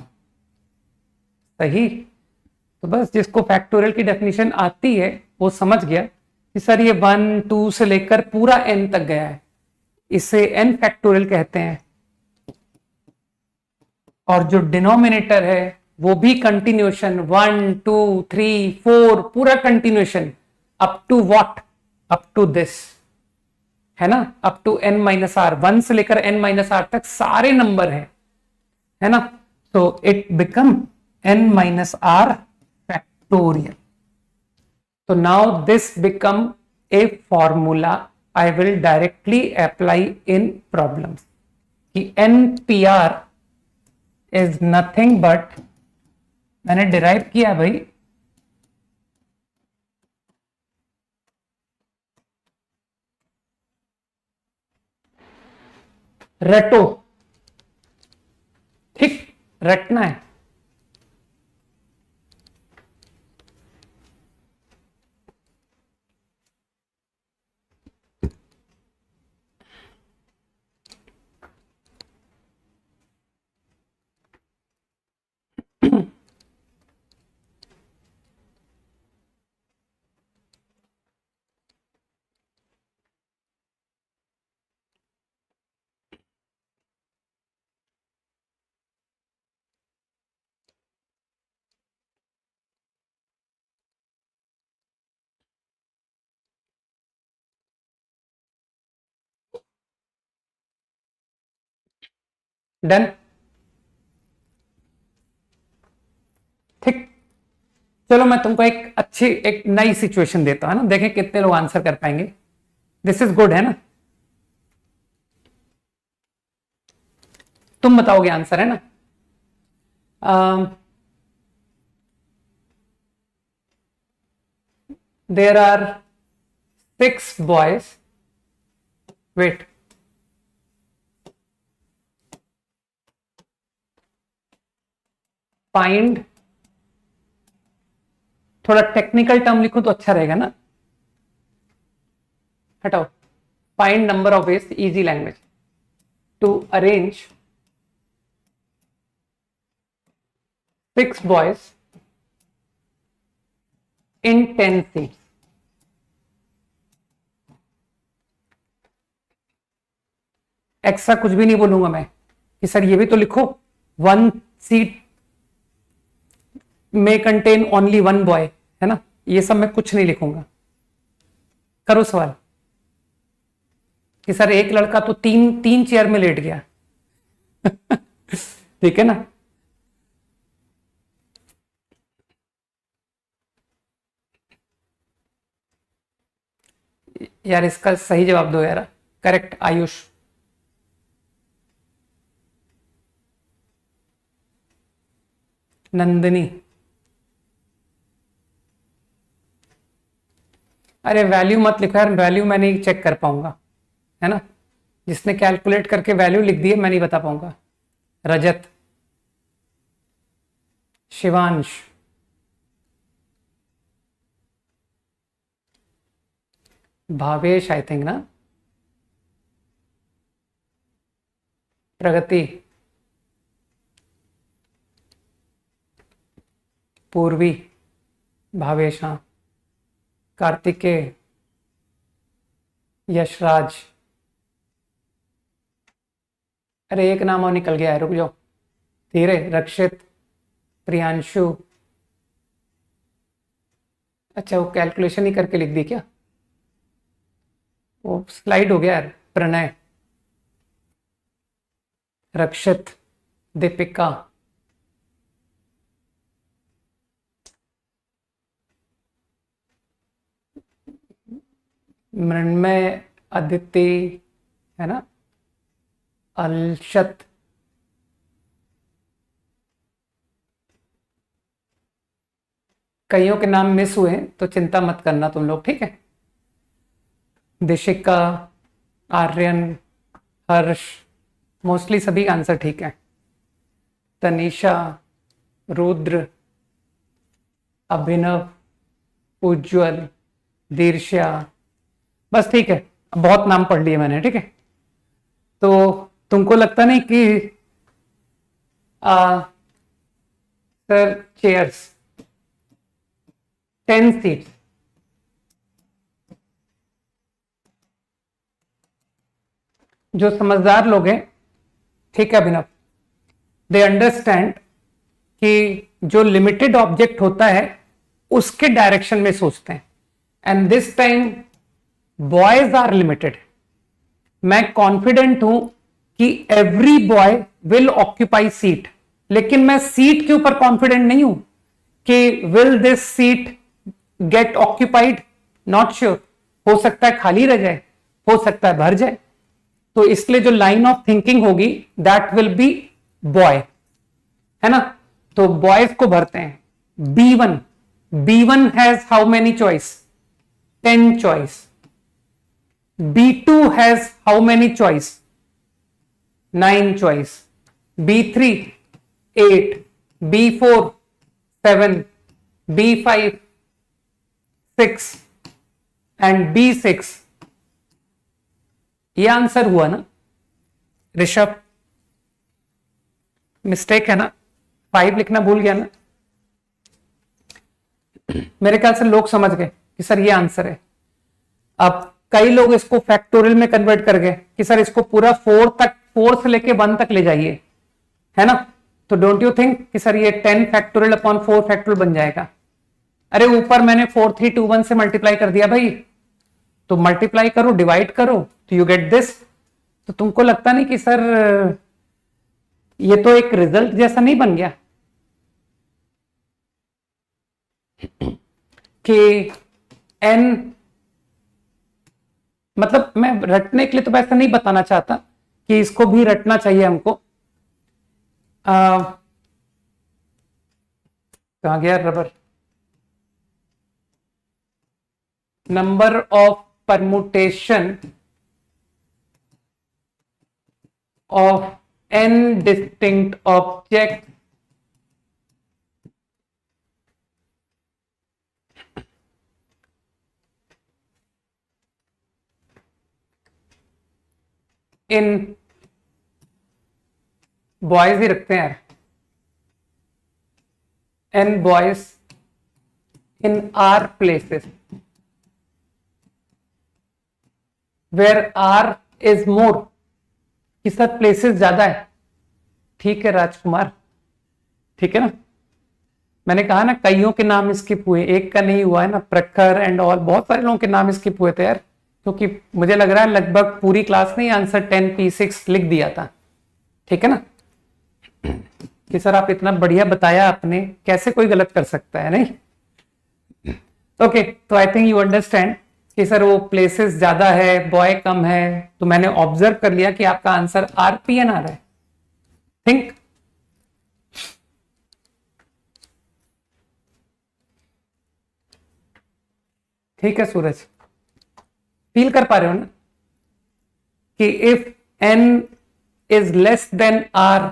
सही, तो बस जिसको फैक्टोरियल की डेफिनेशन आती है वो समझ गया कि सर ये 1 2 से लेकर पूरा n तक गया है, इसे n फैक्टोरियल कहते हैं। और जो डिनोमिनेटर है वो भी कंटिन्यूएशन 1 2 3 4 पूरा continuation up to what, up to this, है ना, अप टू n-r, 1 से लेकर n-r तक सारे नंबर है ना। तो इट बिकम n-r फैक्टोरियल। तो now this become a formula I will directly apply in problems कि NPR इज नथिंग बट, मैंने डिराइव किया भाई, रटो, ठीक, रटना है। डन, ठीक। चलो मैं तुमको एक अच्छी एक नई सिचुएशन देता हूं ना, देखें कितने लोग आंसर कर पाएंगे। दिस इज गुड, है ना। तुम बताओगे आंसर, है ना। There are 6 boys, wait, find, थोड़ा टेक्निकल टर्म लिखूं तो अच्छा रहेगा ना, हटाओ। Find number of ways, easy language, to arrange 6 boys in 10 seats. Extra कुछ भी नहीं बोलूंगा मैं कि सर ये भी तो लिखो 1 सीट में कंटेन ओनली 1 बॉय, है ना, ये सब मैं कुछ नहीं लिखूंगा। करो सवाल कि सर एक लड़का तो तीन चेयर में लेट गया। ठीक है ना। यार इसका सही जवाब दो यार, करेक्ट आयुष। नंदिनी, अरे वैल्यू मत लिखो यार, वैल्यू मैं नहीं चेक कर पाऊंगा, है ना। जिसने कैलकुलेट करके वैल्यू लिख दी है मैं नहीं बता पाऊंगा। रजत, शिवांश, भावेश आई थिंक ना, प्रगति, पूर्वी, भावेश, हाँ, कार्तिकेय, यशराज। अरे एक नाम और निकल गया है, रुक जाओ धीरे। रक्षित, प्रियांशु। अच्छा वो कैलकुलेशन ही करके लिख दी क्या, वो स्लाइड हो गया यार। प्रणय, रक्षित, दीपिका, मृण्मय, अदिति, है ना, अलशत, कईयों के नाम मिस हुए हैं तो चिंता मत करना तुम लोग, ठीक है। दिशिका, आर्यन, हर्ष, मोस्टली सभी आंसर ठीक है। तनीषा, रुद्र, अभिनव, उज्जवल, दीर्ष्या, बस ठीक है, बहुत नाम पढ़ लिए मैंने, ठीक है। तो तुमको लगता नहीं कि सर चेयर्स 10 सीट, जो समझदार लोग हैं, ठीक है अभिनव, दे अंडरस्टैंड कि जो लिमिटेड ऑब्जेक्ट होता है उसके डायरेक्शन में सोचते हैं। And this time boys are limited. मैं कॉन्फिडेंट हूं कि every boy will occupy seat, लेकिन मैं सीट के ऊपर कॉन्फिडेंट नहीं हूं कि will this seat get occupied, not sure. हो सकता है खाली रह जाए, हो सकता है भर जाए। तो इसलिए जो लाइन ऑफ थिंकिंग होगी दैट विल बी बॉय, है ना। तो बॉयज को भरते हैं। B1 has how many choice, 10 choice. B2 has how many choice? 9 choice. B3 8, B4 7, B5 6 and B6। ये आंसर हुआ ना ऋषभ, मिस्टेक है ना, 5 लिखना भूल गया ना। मेरे ख्याल से लोग समझ गए कि सर ये आंसर है। अब कई लोग इसको फैक्टोरियल में कन्वर्ट कर गए कि सर इसको पूरा 4 से लेके 1 तक ले जाइए, है ना। तो डोंट यू थिंक कि सर ये 10 फैक्टोरियल अपॉन 4 फैक्टोरियल बन जाएगा। अरे ऊपर मैंने 4 3 2 1 से मल्टीप्लाई कर दिया भाई, तो मल्टीप्लाई करो, डिवाइड करो, तो यू गेट दिस। तो तुमको लगता नहीं कि सर ये तो एक रिजल्ट जैसा नहीं बन गया कि n, मतलब मैं रटने के लिए तो वैसा नहीं बताना चाहता कि इसको भी रटना चाहिए हमको। कहां गया rubber, number of permutation of n distinct object in boys ही रखते हैं यार, n boys in r places where r is more, कि सर प्लेसेस ज्यादा है। ठीक है राजकुमार, ठीक है ना। मैंने कहा ना कईयों के नाम स्किप हुए, एक का नहीं हुआ है ना, प्रखर एंड ऑल, बहुत सारे लोगों के नाम स्किप हुए थे यार, क्योंकि मुझे लग रहा है लगभग पूरी क्लास ने आंसर 10 P6 लिख दिया था, ठीक है ना। कि सर आप इतना बढ़िया बताया आपने, कैसे कोई गलत कर सकता है, नहीं। ओके, तो आई थिंक यू अंडरस्टैंड कि सर वो प्लेसेस ज्यादा है, बॉय कम है, तो मैंने ऑब्जर्व कर लिया कि आपका आंसर RPN आ रहा है। थिंक, ठीक है सूरज। फील कर पा रहे हो ना कि if n is less than r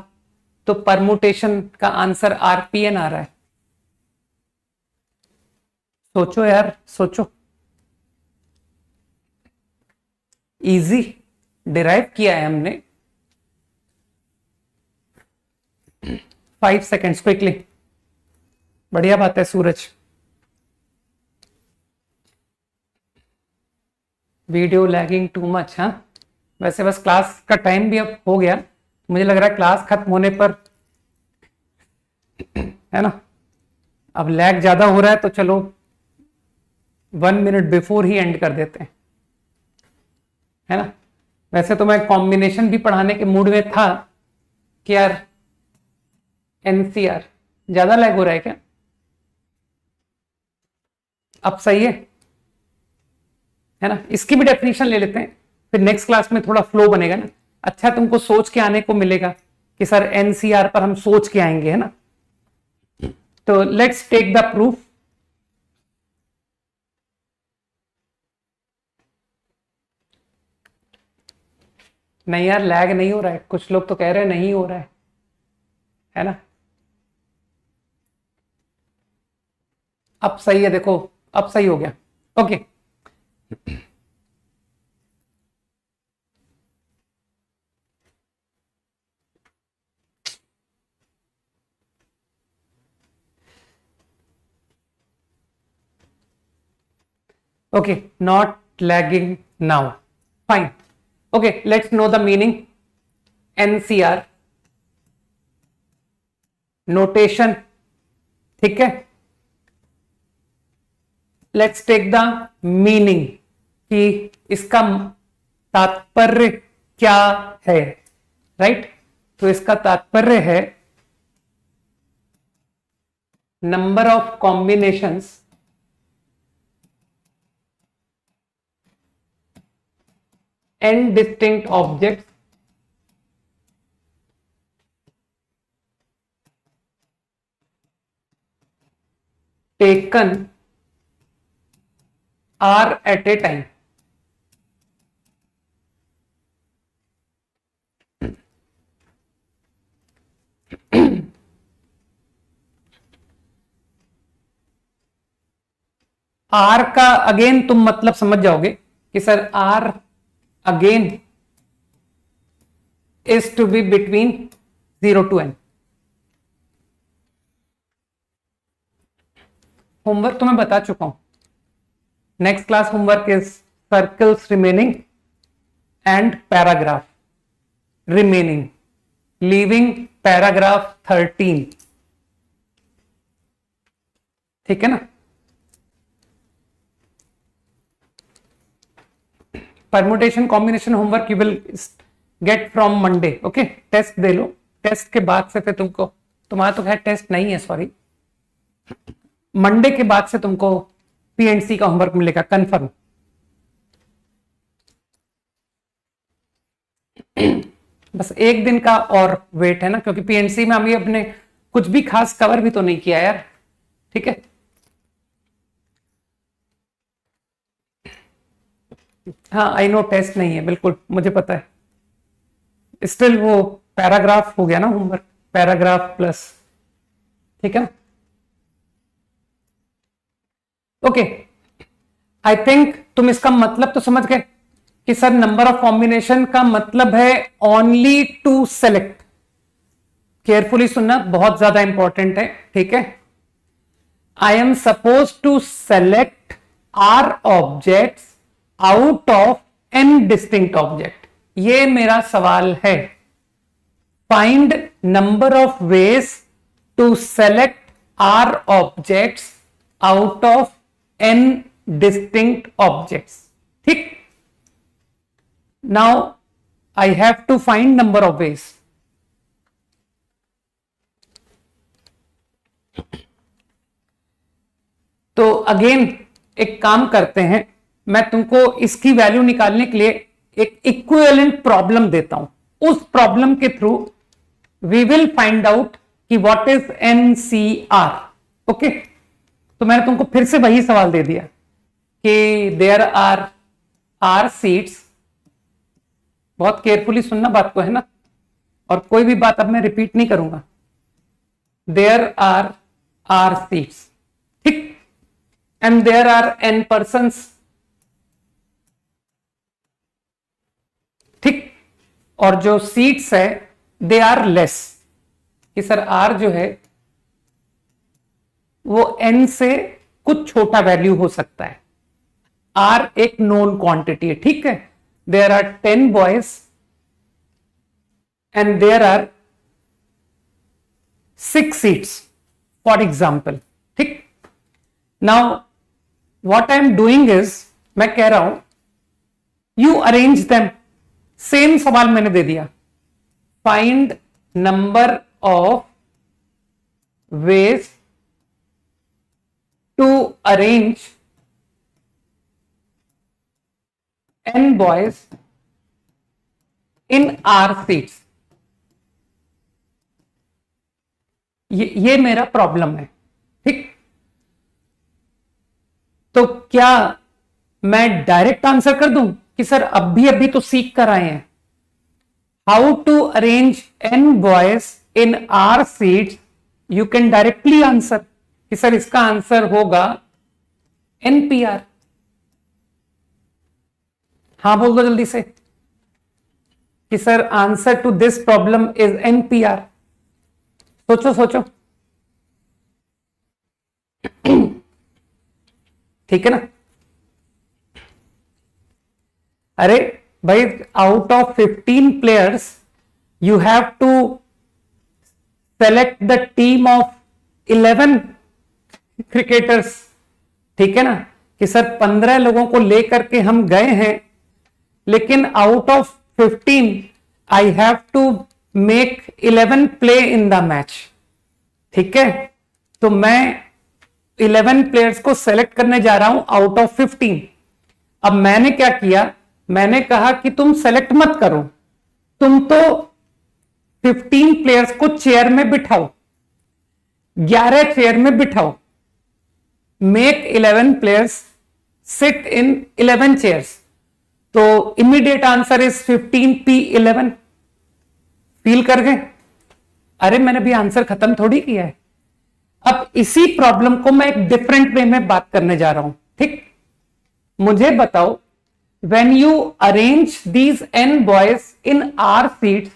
तो परमुटेशन का आंसर RPN आ रहा है। सोचो यार, सोचो, इजी डिराइव किया है हमने। 5 सेकेंड्स क्विकली। बढ़िया बात है Suraj. Video lagging too much. हाँ, वैसे बस क्लास का टाइम भी अब हो गया, मुझे लग रहा है क्लास खत्म होने पर, है ना, अब लैग ज्यादा हो रहा है तो चलो 1 मिनट बिफोर ही एंड कर देते हैं, है ना। वैसे तो मैं कॉम्बिनेशन भी पढ़ाने के मूड में था कि यार NCR ज्यादा लैग हो रहा है क्या? अब सही है ना। इसकी भी डेफिनेशन ले लेते हैं, फिर नेक्स्ट क्लास में थोड़ा फ्लो बनेगा ना। अच्छा, तुमको सोच के आने को मिलेगा कि सर NCR पर हम सोच के आएंगे, है ना। तो लेट्स टेक द प्रूफ। नहीं यार, लैग नहीं हो रहा है, कुछ लोग तो कह रहे हैं नहीं हो रहा है ना। अब सही है, देखो अब सही हो गया। Okay, okay, not lagging now, fine. Okay, let's know the meaning. NCR notation, ठीक है। लेट्स टेक द मीनिंग कि इसका तात्पर्य क्या है, राइट। तो इसका तात्पर्य है number of combinations and distinct objects taken are at a time. R का अगेन तुम मतलब समझ जाओगे कि sir R again is to be between 0 to n। Homework तो मैं बता चुका हूं। Next class homework is circles remaining and paragraph remaining, leaving paragraph 13, ठीक है ना। Permutation combination homework you will get from Monday. Okay, test दे लो, टेस्ट के बाद से फिर तुमको, तुम्हारा तो खैर टेस्ट नहीं है, सॉरी, मंडे के बाद से तुमको PNC का होमवर्क मिलेगा कंफर्म। बस एक दिन का और वेट है ना, क्योंकि PNC में अभी अपने कुछ भी खास कवर भी तो नहीं किया यार, ठीक है। हाँ, आई नो टेस्ट नहीं है, बिल्कुल मुझे पता है, स्टिल वो पैराग्राफ हो गया ना होमवर्क, पैराग्राफ प्लस, ठीक है ना। ओके, आई थिंक तुम इसका मतलब तो समझ गए कि सर नंबर ऑफ कॉम्बिनेशन का मतलब है ओनली टू सेलेक्ट। केयरफुली सुनना, बहुत ज्यादा इंपॉर्टेंट है, ठीक है। I am suppose to select r objects out of n distinct object, ये मेरा सवाल है। Find number of ways to select r objects out of n distinct objects, ठीक। now I have to find number of ways। तो अगेन एक काम करते हैं, मैं तुमको इसकी वैल्यू निकालने के लिए एक इक्विवेलेंट प्रॉब्लम देता हूं, उस प्रॉब्लम के through we will find out कि व्हाट इज NCR। ओके, तो मैंने तुमको फिर से वही सवाल दे दिया कि देयर आर आर सीट्स, बहुत केयरफुली सुनना बात को, है ना, और कोई भी बात अब मैं रिपीट नहीं करूंगा। देयर आर आर सीट्स, ठीक, and there are n persons, ठीक, और जो सीट्स है दे आर लेस, कि सर आर जो है वो एन से कुछ छोटा वैल्यू हो सकता है। आर एक नोन क्वांटिटी है, ठीक है। There are 10 boys and there are 6 seats for example, ठीक। Now what I am doing is, मैं कह रहा हूं यू अरेंज देम, सेम सवाल मैंने दे दिया, find number of ways to arrange n boys in R seats। ये मेरा प्रॉब्लम है, ठीक। तो क्या मैं डायरेक्ट आंसर कर दूं कि सर अभी तो सीख कर आए हैं how to arrange n boys in R seats, you can directly answer कि सर इसका आंसर होगा NPR। हाँ बोल दो जल्दी से कि sir answer to this problem is NPR। सोचो सोचो, ठीक है ना। अरे भाई, out of 15 players you have to select the team of 11 cricketers, ठीक है ना, कि सर 15 लोगों को लेकर के हम गए हैं, लेकिन out of 15 I have to make 11 play in the match, ठीक है। तो मैं 11 प्लेयर्स को सेलेक्ट करने जा रहा हूं आउट ऑफ 15। अब मैंने क्या किया, मैंने कहा कि तुम सेलेक्ट मत करो, तुम तो 15 प्लेयर्स को चेयर में बिठाओ, 11 चेयर में बिठाओ, make 11 players sit in 11 chairs. तो immediate answer is 15p11। Feel कर गए? अरे मैंने भी आंसर खत्म थोड़ी किया है। अब इसी प्रॉब्लम को मैं एक डिफरेंट वे में बात करने जा रहा हूं, ठीक। मुझे बताओ, when you arrange these n boys in R seats,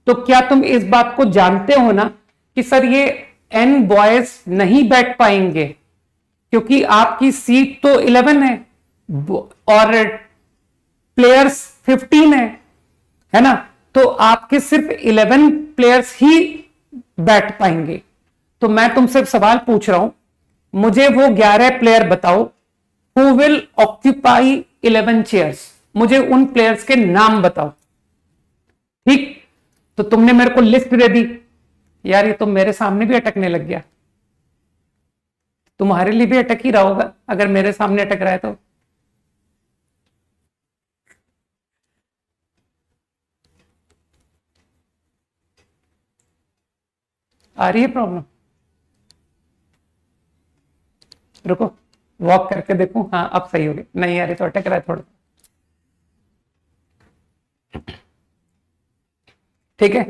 तो क्या तुम इस बात को जानते हो ना कि सर ये n बॉयज नहीं बैठ पाएंगे क्योंकि आपकी सीट तो 11 है और प्लेयर्स 15 है ना, तो आपके सिर्फ 11 प्लेयर्स ही बैठ पाएंगे। तो मैं तुमसे सवाल पूछ रहा हूं, मुझे वो 11 प्लेयर बताओ हु विल ऑक्यूपाई 11 चेयर्स, मुझे उन प्लेयर्स के नाम बताओ, ठीक। तो तुमने मेरे को लिस्ट दे दी, यार ये तो मेरे सामने भी अटकने लग गया, तुम्हारे लिए भी अटक ही रहा होगा अगर मेरे सामने अटक रहा है तो। आ रही है प्रॉब्लम? रुको वॉक करके देखूं, हाँ अब सही हो गई, नहीं आ रही तो अटक रहा है थोड़ा, ठीक है।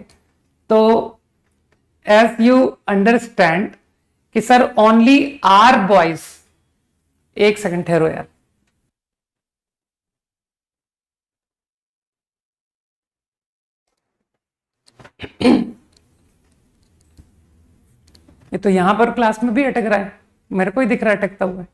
तो एज यू अंडरस्टैंड कि सर ओनली आर बॉयज, एक सेकंड ठहरो यार, ये तो यहां पर क्लास में भी अटक रहा है, मेरे को ही दिख रहा है अटकता हुआ है।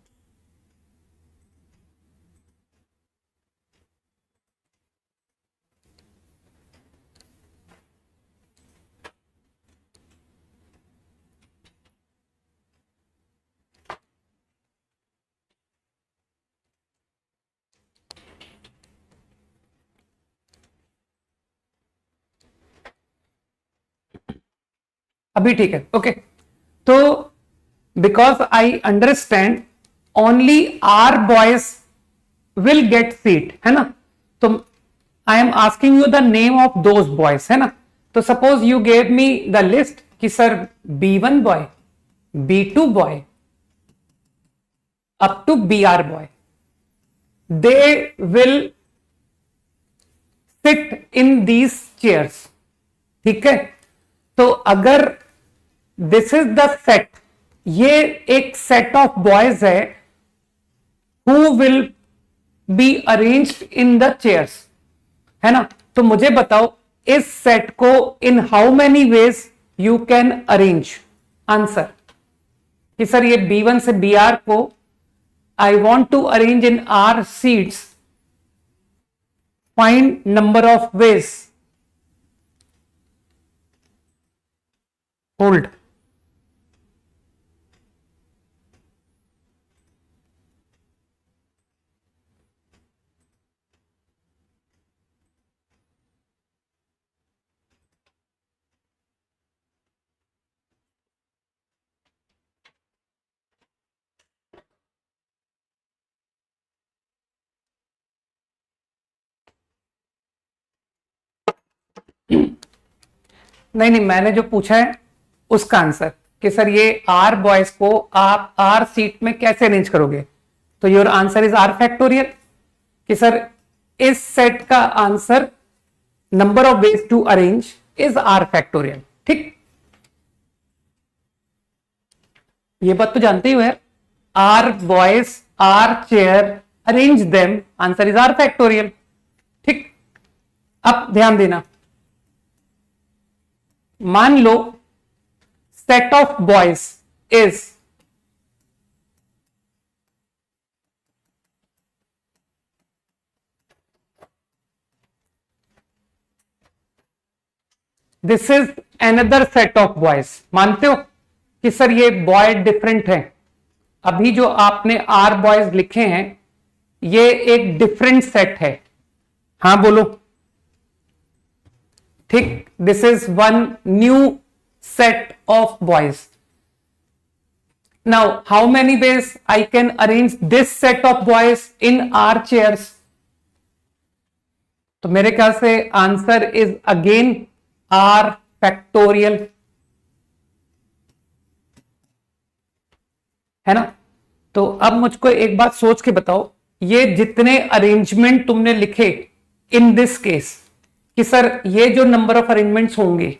अभी ठीक है, ओके। तो because I understand only R boys will get seat, है ना, तो I am asking you the name of those boys, है ना। तो suppose you gave me the list कि sir B1 boy, B2 boy up to BR boy, they will sit in these chairs. ठीक है, तो अगर दिस इज द सेट, ये एक सेट ऑफ बॉयज है who will be arranged in the chairs, है ना। तो मुझे बताओ इस सेट को in how many ways you can arrange. Answer कि सर ये B1 से BR को I want to arrange in R seats, find number of ways. Hold. नहीं नहीं, मैंने जो पूछा है उसका आंसर कि सर ये R बॉयज को आप R सीट में कैसे अरेंज करोगे, तो your answer is R factorial. कि सर इस सेट का answer number of ways to arrange is R factorial. ठीक, ये बात तो जानते ही हो यार, R boys R chair arrange them, answer is R factorial. ठीक, अब ध्यान देना, मान लो set of boys is this is another set of boys. मानते हो कि सर ये बॉय डिफरेंट है, अभी जो आपने R बॉयज लिखे हैं ये एक डिफरेंट सेट है। हां बोलो। ठीक, this is one new set of boys. Now how many ways I can arrange this set of boys in R chairs. तो मेरे ख्याल से answer is again R factorial, है ना। तो अब मुझको एक बात सोच के बताओ, ये जितने अरेंजमेंट तुमने लिखे इन दिस केस, कि सर ये जो नंबर ऑफ अरेंजमेंट्स होंगे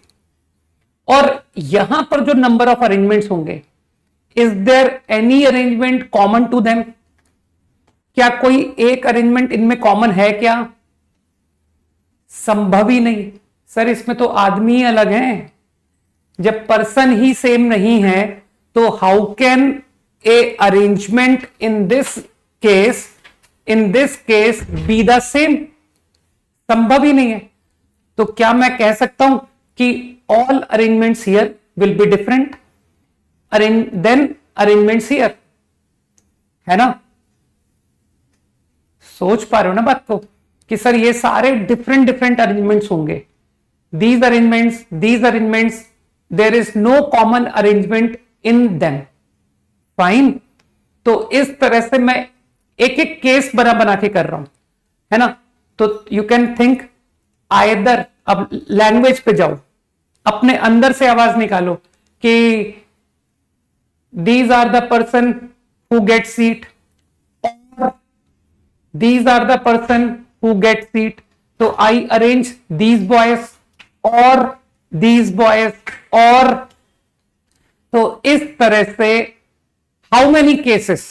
और यहां पर जो नंबर ऑफ अरेंजमेंट्स होंगे, is there any arrangement common to them? क्या कोई एक अरेंजमेंट इनमें कॉमन है क्या? संभव ही नहीं सर, इसमें तो आदमी ही अलग हैं। जब पर्सन ही सेम नहीं है तो how can a arrangement in this case be the same? संभव ही नहीं है। तो क्या मैं कह सकता हूं कि all arrangements here will be different then arrangements here, है ना। सोच पा रहे हो ना बात को, कि सर ये सारे डिफरेंट अरेंजमेंट्स होंगे। these arrangements there is no common arrangement in them, fine। तो इस तरह से मैं एक एक केस बना के कर रहा हूं, है ना। तो यू कैन थिंक आइदर, अब लैंग्वेज पे जाओ, अपने अंदर से आवाज निकालो कि these are the person who get seat और these are the person who get seat। तो I arrange these boys और these boys और, तो इस तरह से हाउ मेनी केसेस,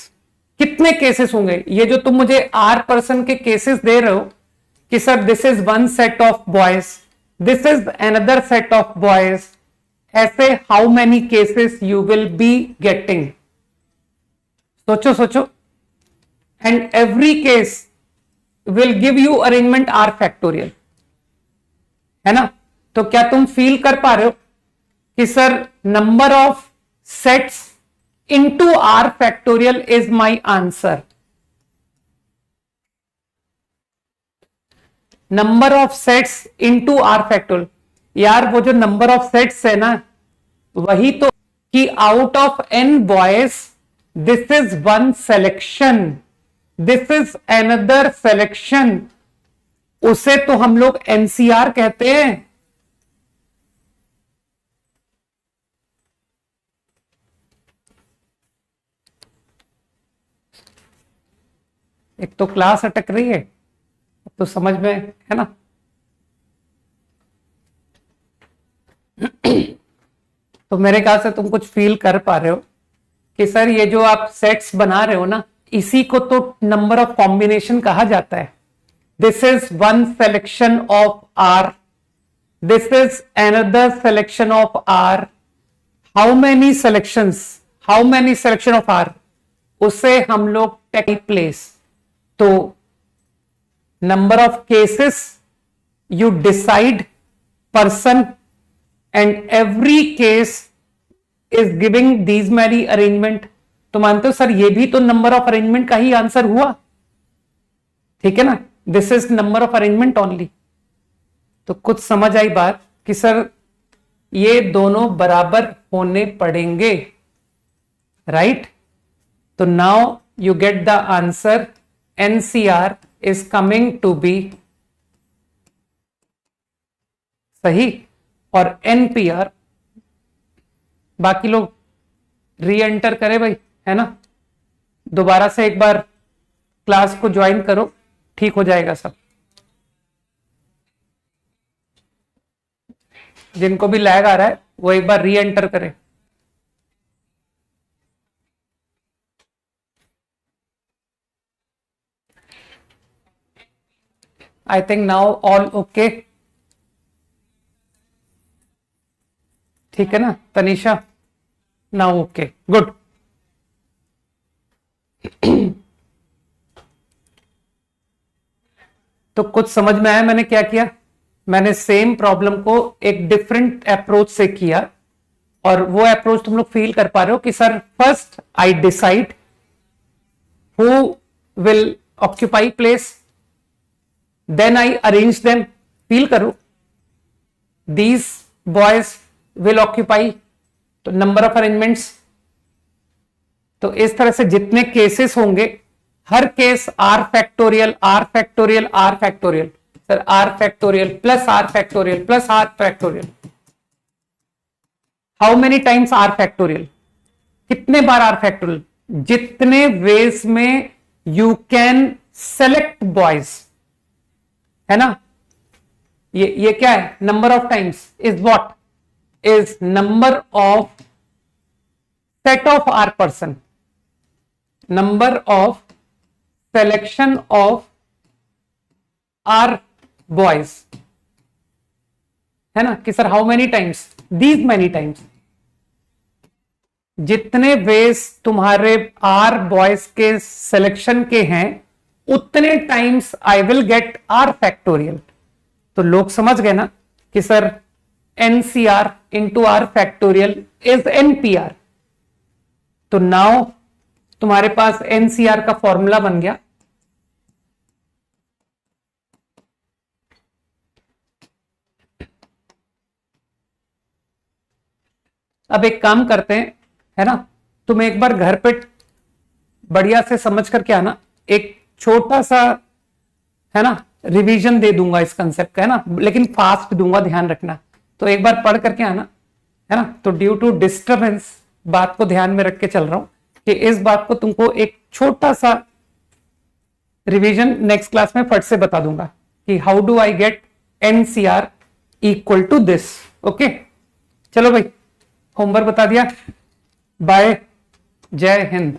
कितने केसेस होंगे? ये जो तुम मुझे R पर्सन के केसेस दे रहे हो कि sir this is one set of boys, this is another set of boys, ऐसे how many cases you will be getting? सोचो and every case will give you arrangement R factorial, है ना। तो क्या तुम फील कर पा रहे हो कि sir number of sets into R factorial is my answer? Number of sets into R factorial, यार वो जो नंबर ऑफ सेट्स है ना, वही तो कि out of n boys this is one selection, this is another selection, उसे तो हम लोग NCR कहते हैं। एक तो क्लास अटक रही है, तो समझ में है ना, तो मेरे ख्याल से तुम कुछ फील कर पा रहे हो कि सर ये जो आप सेट्स बना रहे हो ना, इसी को तो नंबर ऑफ कॉम्बिनेशन कहा जाता है. This is one selection of r, this is another selection of r. How many selection of r, उसे हम लोग टेक प्लेस. तो number of cases you decide person and every case is giving these many arrangement. तो मानते हो सर ये भी तो नंबर ऑफ अरेंजमेंट का ही आंसर हुआ, ठीक है ना. This is number of arrangement only. तो कुछ समझ आई बात कि सर ये दोनों बराबर होने पड़ेंगे, राइट. तो now you get the answer. NCR is coming to be सही और एनपीआर. बाकी लोग री एंटर करें भाई, है ना. दोबारा से एक बार क्लास को ज्वाइन करो, ठीक हो जाएगा सब. जिनको भी लैग आ रहा है वो एक बार री एंटर करें. I think now all okay. ठीक है ना तनीषा, नाउ ओके, गुड. तो कुछ समझ में आया मैंने क्या किया. मैंने सेम प्रॉब्लम को एक डिफरेंट अप्रोच से किया, और वो अप्रोच तुम लोग फील कर पा रहे हो कि sir first I decide who will occupy place, then I arrange them. Feel करो, दीज बॉयज विल ऑक्यूपाई, तो नंबर ऑफ अरेंजमेंट्स. तो इस तरह से जितने केसेस होंगे, हर case R factorial R factorial R factorial. Sir R factorial plus R factorial plus R factorial. How many times R factorial, कितने बार आर फैक्टोरियल. जितने वेज में यू कैन सेलेक्ट बॉयज, है ना. ये क्या है, number of times is what, is number of set of R person, number of selection of R boys, है ना. कि sir how many times, these many times. जितने वेज तुम्हारे R बॉयज के सिलेक्शन के हैं, उतने times I will get R factorial. तो लोग समझ गए ना कि sir NCR into R factorial is NPR. तो नाउ तुम्हारे पास NCR का फॉर्मूला बन गया. अब एक काम करते हैं, है ना. तुम एक बार घर पे बढ़िया से समझ करके आना. एक छोटा सा, है ना, रिवीजन दे दूंगा इस कंसेप्ट का, है ना, लेकिन फास्ट दूंगा, ध्यान रखना. तो एक बार पढ़ करके आना, है ना. तो ड्यू टू डिस्टरबेंस बात को ध्यान में रख के चल रहा हूं कि इस बात को तुमको एक छोटा सा रिवीजन नेक्स्ट क्लास में फट से बता दूंगा कि how do I get NCR equal to this. Okay, चलो भाई, होमवर्क बता दिया. बाय, जय हिंद.